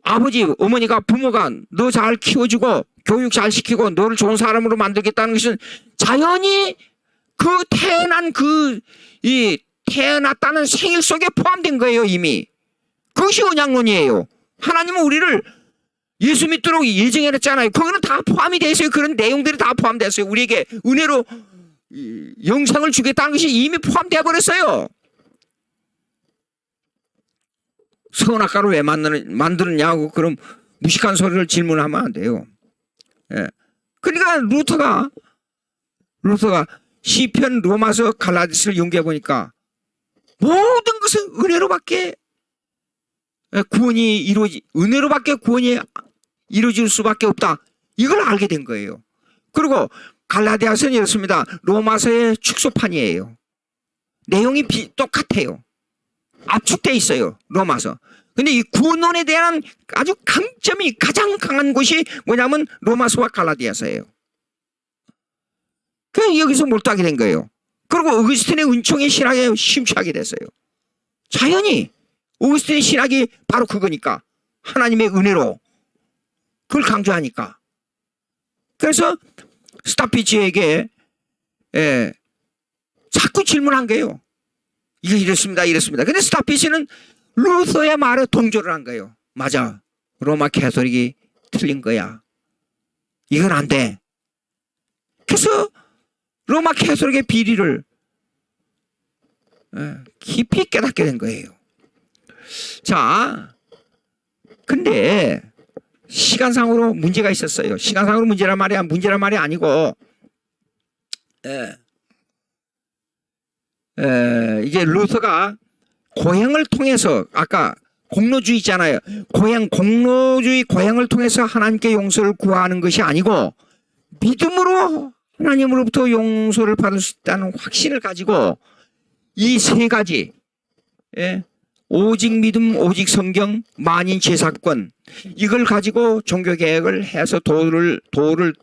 아버지, 어머니가, 부모가 너 잘 키워주고 교육 잘 시키고 너를 좋은 사람으로 만들겠다는 것은 자연히 그 태어난 태어났다는 생일 속에 포함된 거예요, 이미. 그것이 언약론이에요. 하나님은 우리를 예수 믿도록 예정해놨잖아요. 그거는 다 포함이 되어 있어요. 그런 내용들이 다 포함되어 있어요. 우리에게 은혜로 영생을 주겠다는 것이 이미 포함되어 버렸어요. 선악과를 왜 만드느냐고 그럼 무식한 소리를 질문하면 안 돼요. 예. 그러니까 루터가 시편, 로마서, 갈라디아서를 연구해 보니까 모든 것은 은혜로밖에 은혜로밖에 구원이 이루어질 수밖에 없다. 이걸 알게 된 거예요. 그리고 갈라디아서는 이렇습니다. 로마서의 축소판이에요. 내용이 똑같아요. 압축돼 있어요. 로마서. 근데 이 구원론에 대한 아주 강점이 가장 강한 곳이 뭐냐면 로마서와 갈라디아서예요. 그래서 여기서 몰두하게 된 거예요. 그리고 어거스틴의 은총의 신학에 심취하게 됐어요. 자연히 어거스틴의 신학이 바로 그거니까. 하나님의 은혜로 그걸 강조하니까. 그래서 스타피치에게 자꾸 질문한 거예요. 이거 이렇습니다. 근데 스타피치는 루터의 말에 동조를 한 거예요. 맞아. 로마 캐톨릭이 틀린 거야. 이건 안 돼. 그래서 로마 캐톨릭의 비리를 깊이 깨닫게 된 거예요. 자, 근데 시간상으로 문제가 있었어요. 시간상으로 문제란 말이 아니고 이제 루터가 고행을 통해서 아까 공로주의 있잖아요. 공로주의 고행을 통해서 하나님께 용서를 구하는 것이 아니고 믿음으로 하나님으로부터 용서를 받을 수 있다는 확신을 가지고 이 세 가지 오직 믿음, 오직 성경, 만인 제사권 이걸 가지고 종교개혁을 해서 도를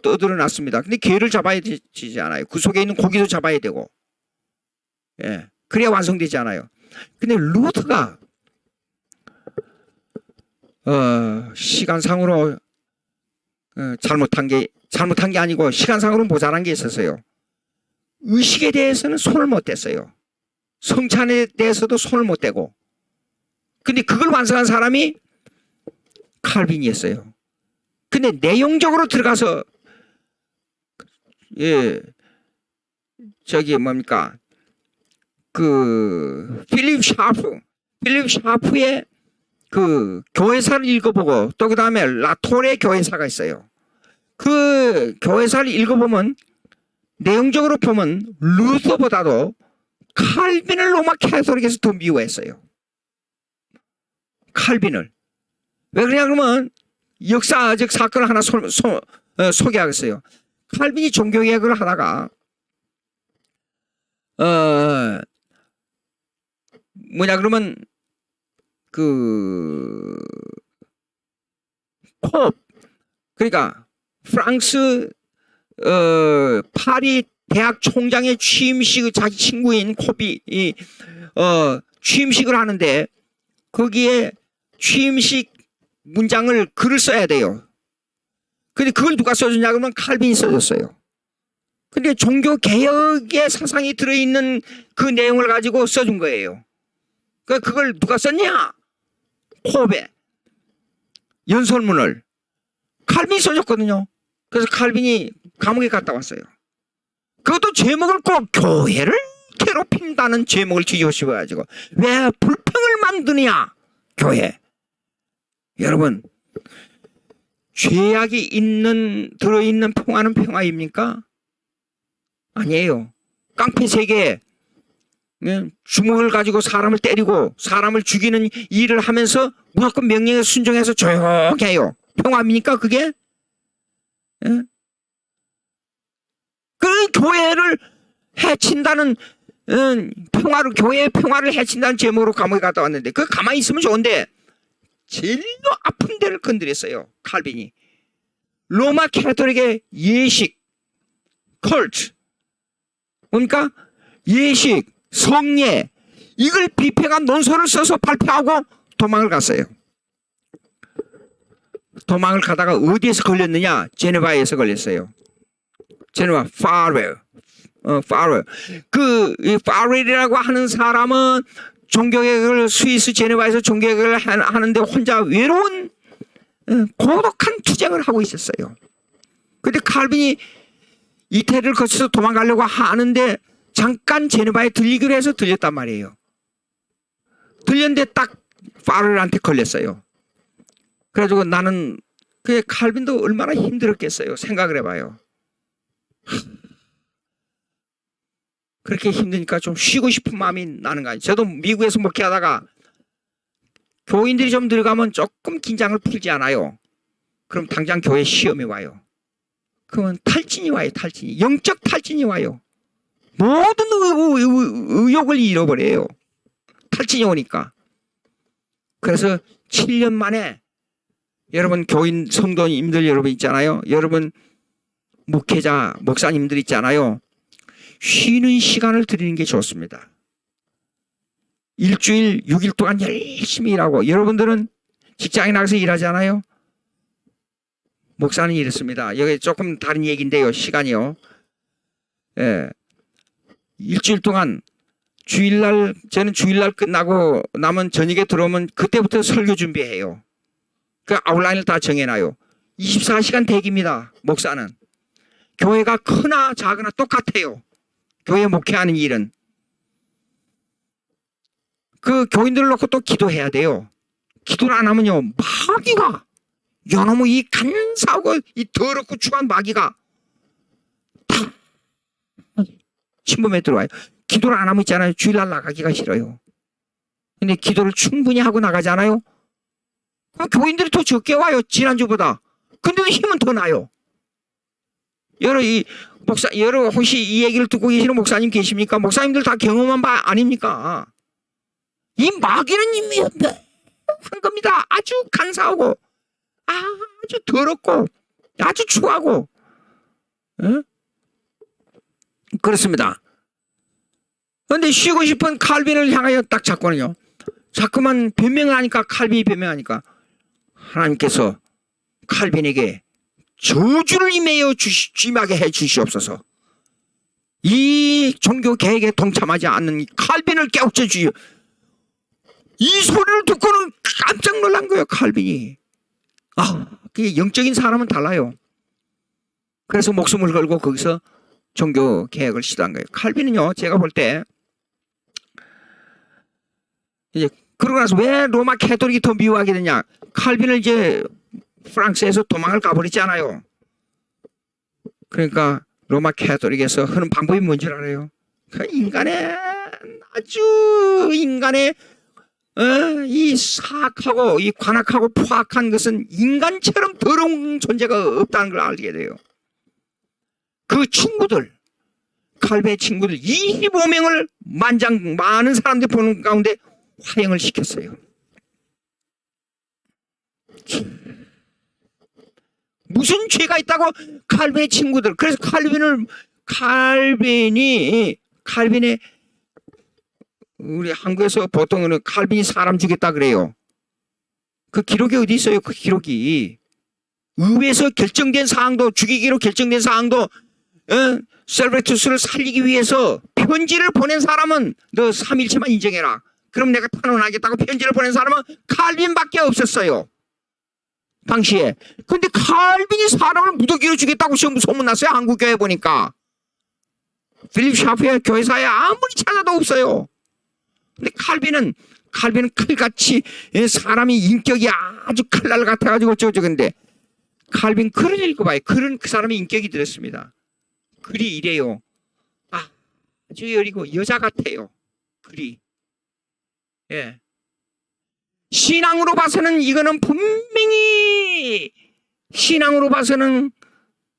떠들어 놨습니다. 근데 개를 잡아야 되지 않아요. 그 속에 있는 고기도 잡아야 되고 그래야 완성되지 않아요. 근데 루터가 시간상으로 잘못한 게 아니고 시간상으로 모자란 게 있었어요. 의식에 대해서는 손을 못 댔어요. 성찬에 대해서도 손을 못 대고. 근데 그걸 완성한 사람이 칼빈이었어요. 근데 내용적으로 들어가서 그 필립 샤프의 그 교회사를 읽어보고 또 그 다음에 라톨의 교회사가 있어요. 그 교회사를 읽어보면 내용적으로 보면 루터보다도 칼빈을 로마 캐톨릭에서 더 미워했어요. 칼빈을. 왜 그러냐 그러면 역사적 사건을 하나 소개하겠어요. 칼빈이 종교개혁을 하다가 뭐냐 그러면 그러니까 프랑스 파리 대학 총장의 취임식 자기 친구인 콥이 취임식을 하는데 거기에 취임식 문장을 글을 써야 돼요. 근데 그걸 누가 써줬냐 그러면 칼빈이 써줬어요. 근데 종교개혁의 사상이 들어있는 그 내용을 가지고 써준 거예요. 그걸 누가 썼냐? 콥의 연설문을 칼빈이 써줬거든요. 그래서 칼빈이 감옥에 갔다 왔어요. 그것도 제목을 꼭 교회를 괴롭힌다는 제목을 뒤집어가지고 왜 불평을 만드냐 교회. 여러분 죄악이 들어있는 평화는 평화입니까? 아니에요. 깡패 세계에 주먹을 가지고 사람을 때리고 사람을 죽이는 일을 하면서 무조건 명령에 순종해서 조용해요. 평화입니까 그게? 예? 그 교회를 해친다는 교회의 평화를 해친다는 제목으로 감옥에 갔다 왔는데 그 가만히 있으면 좋은데 제일 아픈 데를 건드렸어요. 칼빈이. 로마 캐토릭의 예식, 컬트, 그러니까 예식, 성례 이걸 비평한 논서를 써서 발표하고 도망을 갔어요. 도망을 가다가 어디에서 걸렸느냐? 제네바에서 걸렸어요. 제네바 파웰. 그 파웰이라고 하는 사람은 종교개혁을 스위스 제네바에서 종교개혁을 하는데 혼자 외로운 고독한 투쟁을 하고 있었어요. 그런데 칼빈이 이태리를 거쳐서 도망가려고 하는데 잠깐 제네바에 들리기로 해서 들렸단 말이에요. 들렸는데 딱 파웰한테 걸렸어요. 그래가지고 나는 그 칼빈도 얼마나 힘들었겠어요. 생각을 해봐요. 그렇게 힘드니까 좀 쉬고 싶은 마음이 나는 거예요. 저도 미국에서 목회하다가 교인들이 좀 들어가면 조금 긴장을 풀지 않아요. 그럼 당장 교회 시험이 와요. 그러면 탈진이 와요. 탈진이. 영적 탈진이 와요. 모든 의욕을 잃어버려요. 탈진이 오니까. 그래서 7년 만에 여러분 교인 성도님들 여러분 있잖아요. 여러분 목회자 목사님들 있잖아요. 쉬는 시간을 드리는 게 좋습니다. 일주일 6일 동안 열심히 일하고 여러분들은 직장에 나가서 일하잖아요. 목사는 이렇습니다. 여기 조금 다른 얘기인데요. 시간이요. 예. 일주일 동안 주일날 저는 주일날 끝나고 남은 저녁에 들어오면 그때부터 설교 준비해요. 그 아웃라인을 다 정해놔요. 24시간 대기입니다. 목사는. 교회가 크나 작으나 똑같아요. 교회 목회하는 일은. 그 교인들을 놓고 또 기도해야 돼요. 기도를 안 하면요. 마귀가 요놈의 이 간사하고 이 더럽고 추한 마귀가 다 침범에 들어와요. 기도를 안 하면 있잖아요. 주일날 나가기가 싫어요. 근데 기도를 충분히 하고 나가잖아요. 그럼 교인들이 더 적게 와요. 지난주보다. 근데도 힘은 더 나요. 여러 혹시 이 얘기를 듣고 계시는 목사님 계십니까? 목사님들 다 경험한 바 아닙니까? 이 마귀는 이미 한 겁니다. 아주 간사하고 아주 더럽고 아주 추하고 그렇습니다. 그런데 쉬고 싶은 칼빈을 향하여 딱 잡고는요. 자꾸만 변명을 하니까 칼빈이 변명하니까 하나님께서 칼빈에게 저주를 임하게 해 주시옵소서. 이 종교 개혁에 동참하지 않는 이 칼빈을 깨우쳐 주시오. 이 소리를 듣고는 깜짝 놀란 거예요. 칼빈이. 그게 영적인 사람은 달라요. 그래서 목숨을 걸고 거기서 종교 개혁을 시도한 거예요. 칼빈은요. 제가 볼 때 이제 그러고 나서 왜 로마 캐토릭이 더 미워하게 되냐. 칼빈을 이제 프랑스에서 도망을 가버렸잖아요. 그러니까 로마 캐토릭에서 하는 방법이 뭔지 알아요? 그 인간의 이 사악하고 이 관악하고 포악한 것은 인간처럼 더러운 존재가 없다는 걸 알게 돼요. 그 친구들, 칼빈의 친구들 25명을 많은 사람들이 보는 가운데 화형을 시켰어요. 무슨 죄가 있다고 칼빈의 친구들. 그래서 칼빈의 우리 한국에서 보통은 칼빈이 사람 죽였다 그래요. 그 기록이 어디 있어요? 그 기록이 의회에서 결정된 사항도 죽이기로 결정된 사항도 셀베투스를 살리기 위해서 편지를 보낸 사람은 너 3일치만 인정해라. 그럼 내가 탄원하겠다고 편지를 보낸 사람은 칼빈밖에 없었어요. 당시에. 근데 칼빈이 사람을 무더기로 죽였다고 소문났어요. 한국교회 보니까. 필립 샤프의 교회사에 아무리 찾아도 없어요. 근데 칼빈은 칼같이 사람이 인격이 아주 칼날 같아가지고 어쩌고저쩌고인데 칼빈 글을 읽어봐요. 글은 그 사람의 인격이 들었습니다. 글이 이래요. 아주 여리고 여자 같아요. 글이. 예. 신앙으로 봐서는 이거는 분명히 신앙으로 봐서는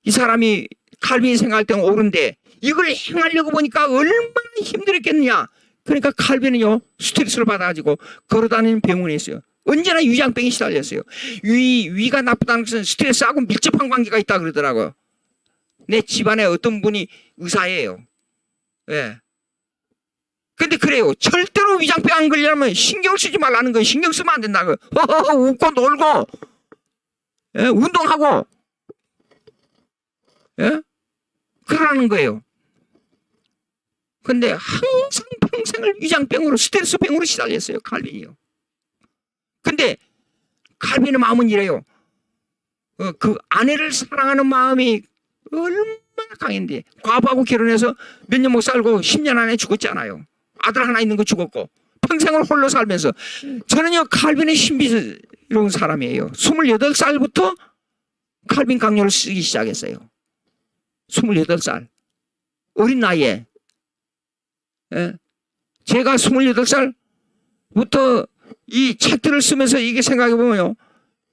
이 사람이 칼빈이 생각할 때는 옳은데 이걸 행하려고 보니까 얼마나 힘들었겠느냐. 그러니까 칼빈은요 스트레스를 받아가지고 걸어다니는 병원에 있어요. 언제나 위장병이 시달렸어요. 위가 나쁘다는 것은 스트레스하고 밀접한 관계가 있다 그러더라고요. 내 집안에 어떤 분이 의사예요. 예. 근데 그래요. 절대로 위장병 안 걸리려면 신경 쓰지 말라는 거예요. 신경 쓰면 안 된다고. 웃고 놀고, 예? 운동하고, 예? 그러라는 거예요. 근데 항상 평생을 위장병으로, 스트레스병으로 시달렸어요. 칼빈이요. 근데 칼빈의 마음은 이래요. 그 아내를 사랑하는 마음이 얼마나 강했는데 과부하고 결혼해서 몇 년 못 살고 10년 안에 죽었잖아요. 아들 하나 있는 거 죽었고 평생을 홀로 살면서 저는요 칼빈의 신비로운 사람이에요. 28살부터 칼빈 강요를 쓰기 시작했어요. 28살 어린 나이에. 예? 제가 28살부터 이 책들을 쓰면서 이게 생각해보면요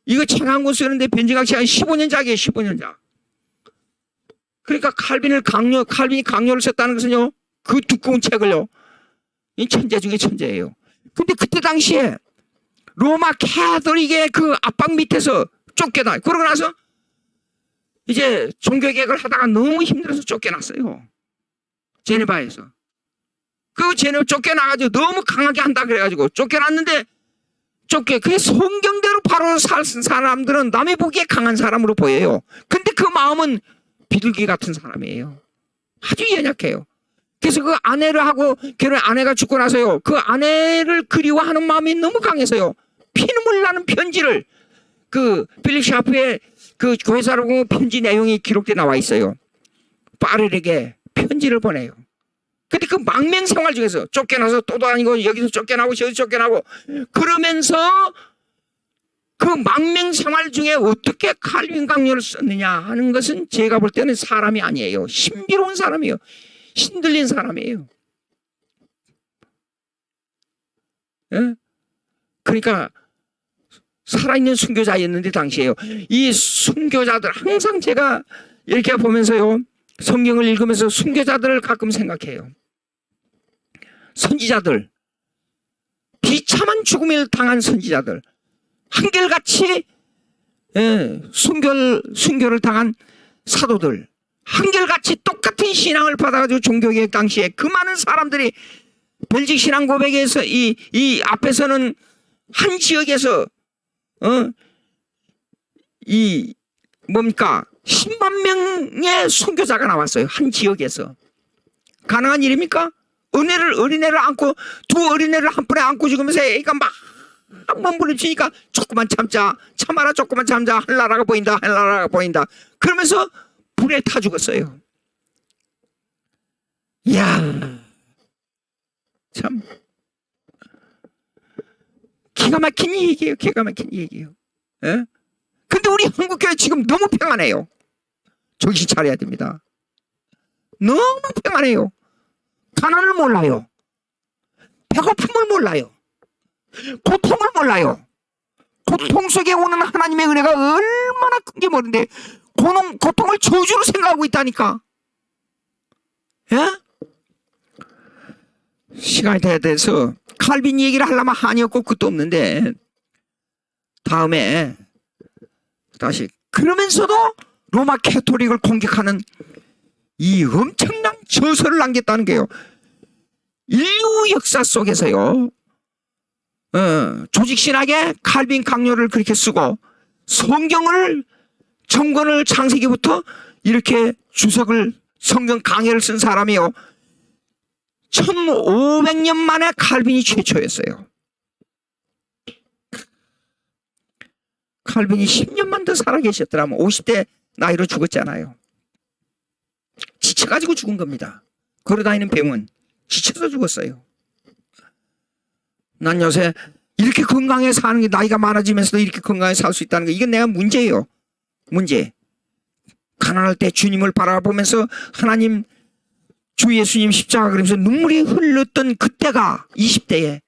이거 책 한 권 쓰는데 변증학 시간이 15년작이에요. 15년작. 그러니까 칼빈이 강요를 썼다는 것은요 그 두꺼운 책을요 이 천재 중에 천재예요. 근데 그때 당시에 로마 캐톨릭의 그 압박 밑에서 쫓겨나. 그러고 나서 이제 종교개혁을 하다가 너무 힘들어서 쫓겨났어요. 제네바에서. 그 제네바 쫓겨나가지고 너무 강하게 한다 그래가지고 쫓겨났는데 그 성경대로 바로 살 사람들은 남의 보기에 강한 사람으로 보여요. 근데 그 마음은 비둘기 같은 사람이에요. 아주 연약해요. 그래서 그 아내를 하고 아내가 죽고 나서요. 그 아내를 그리워하는 마음이 너무 강해서요. 피눈물 나는 편지를 그 필립 샤프의 그 교회사로 편지 내용이 기록돼 나와 있어요. 파를에게 편지를 보내요. 근데 그 망명 생활 중에서 쫓겨나서 또 다니고 여기서 쫓겨나고 저기서 쫓겨나고 그러면서 그 망명 생활 중에 어떻게 칼빈 강요를 썼느냐 하는 것은 제가 볼 때는 사람이 아니에요. 신비로운 사람이에요. 신들린 사람이에요. 예? 그러니까 살아있는 순교자였는데 당시에요. 이 순교자들 항상 제가 이렇게 보면서요. 성경을 읽으면서 순교자들을 가끔 생각해요. 선지자들. 비참한 죽음을 당한 선지자들. 한결같이 순교를 당한 사도들. 한결같이 똑같은 신앙을 받아가지고 종교개혁 당시에 그 많은 사람들이 벨직 신앙 고백에서 이 앞에서는 한 지역에서 이 뭡니까 10만 명의 순교자가 나왔어요. 한 지역에서. 가능한 일입니까? 어린애를 안고 두 어린애를 한 번에 안고 죽으면서 애가 막 몸부림치니까 조금만 참아라 조금만 참자 할 나라가 보인다 그러면서 불에 타 죽었어요. 이야 참 기가 막힌 얘기예요. 예? 근데 우리 한국교회 지금 너무 평안해요. 정신 차려야 됩니다. 너무 평안해요. 가난을 몰라요. 배고픔을 몰라요. 고통을 몰라요. 고통 속에 오는 하나님의 은혜가 얼마나 큰지 모르는데 고통을 저주로 생각하고 있다니까. 예? 시간이 다 돼서 칼빈 얘기를 하려면 한이 없고 끝도 없는데 다음에 다시 그러면서도 로마 캐톨릭을 공격하는 이 엄청난 저서를 남겼다는 게요. 인류 역사 속에서요. 조직신학에 칼빈 강요를 그렇게 쓰고 성경을 정권을 창세기부터 이렇게 주석을 성경 강해를 쓴 사람이요. 1500년 만에 칼빈이 최초였어요. 칼빈이 10년만 더 살아계셨더라면 50대 나이로 죽었잖아요. 지쳐가지고 죽은 겁니다. 걸어다니는 병은 지쳐서 죽었어요. 난 요새 이렇게 건강해 사는 게 나이가 많아지면서도 이렇게 건강해 살 수 있다는 거 이건 내가 문제예요. 문제. 가난할 때 주님을 바라보면서 하나님 주 예수님 십자가 그러면서 눈물이 흘렀던 그때가 20대에,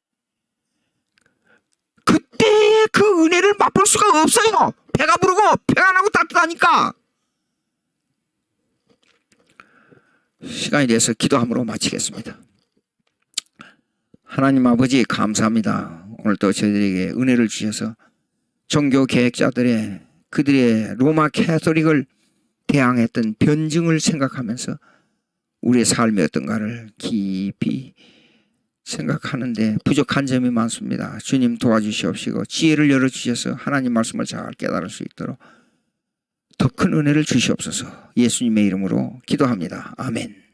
그때의 그 은혜를 맛볼 수가 없어요. 배가 부르고 배가 나고 따뜻하니까. 시간이 돼서 기도함으로 마치겠습니다. 하나님 아버지 감사합니다. 오늘도 저희들에게 은혜를 주셔서 종교 계획자들의 그들의 로마 캐토릭을 대항했던 변증을 생각하면서 우리의 삶이 어떤가를 깊이 생각하는데 부족한 점이 많습니다. 주님 도와주시옵시고 지혜를 열어주셔서 하나님 말씀을 잘 깨달을 수 있도록 더 큰 은혜를 주시옵소서. 예수님의 이름으로 기도합니다. 아멘.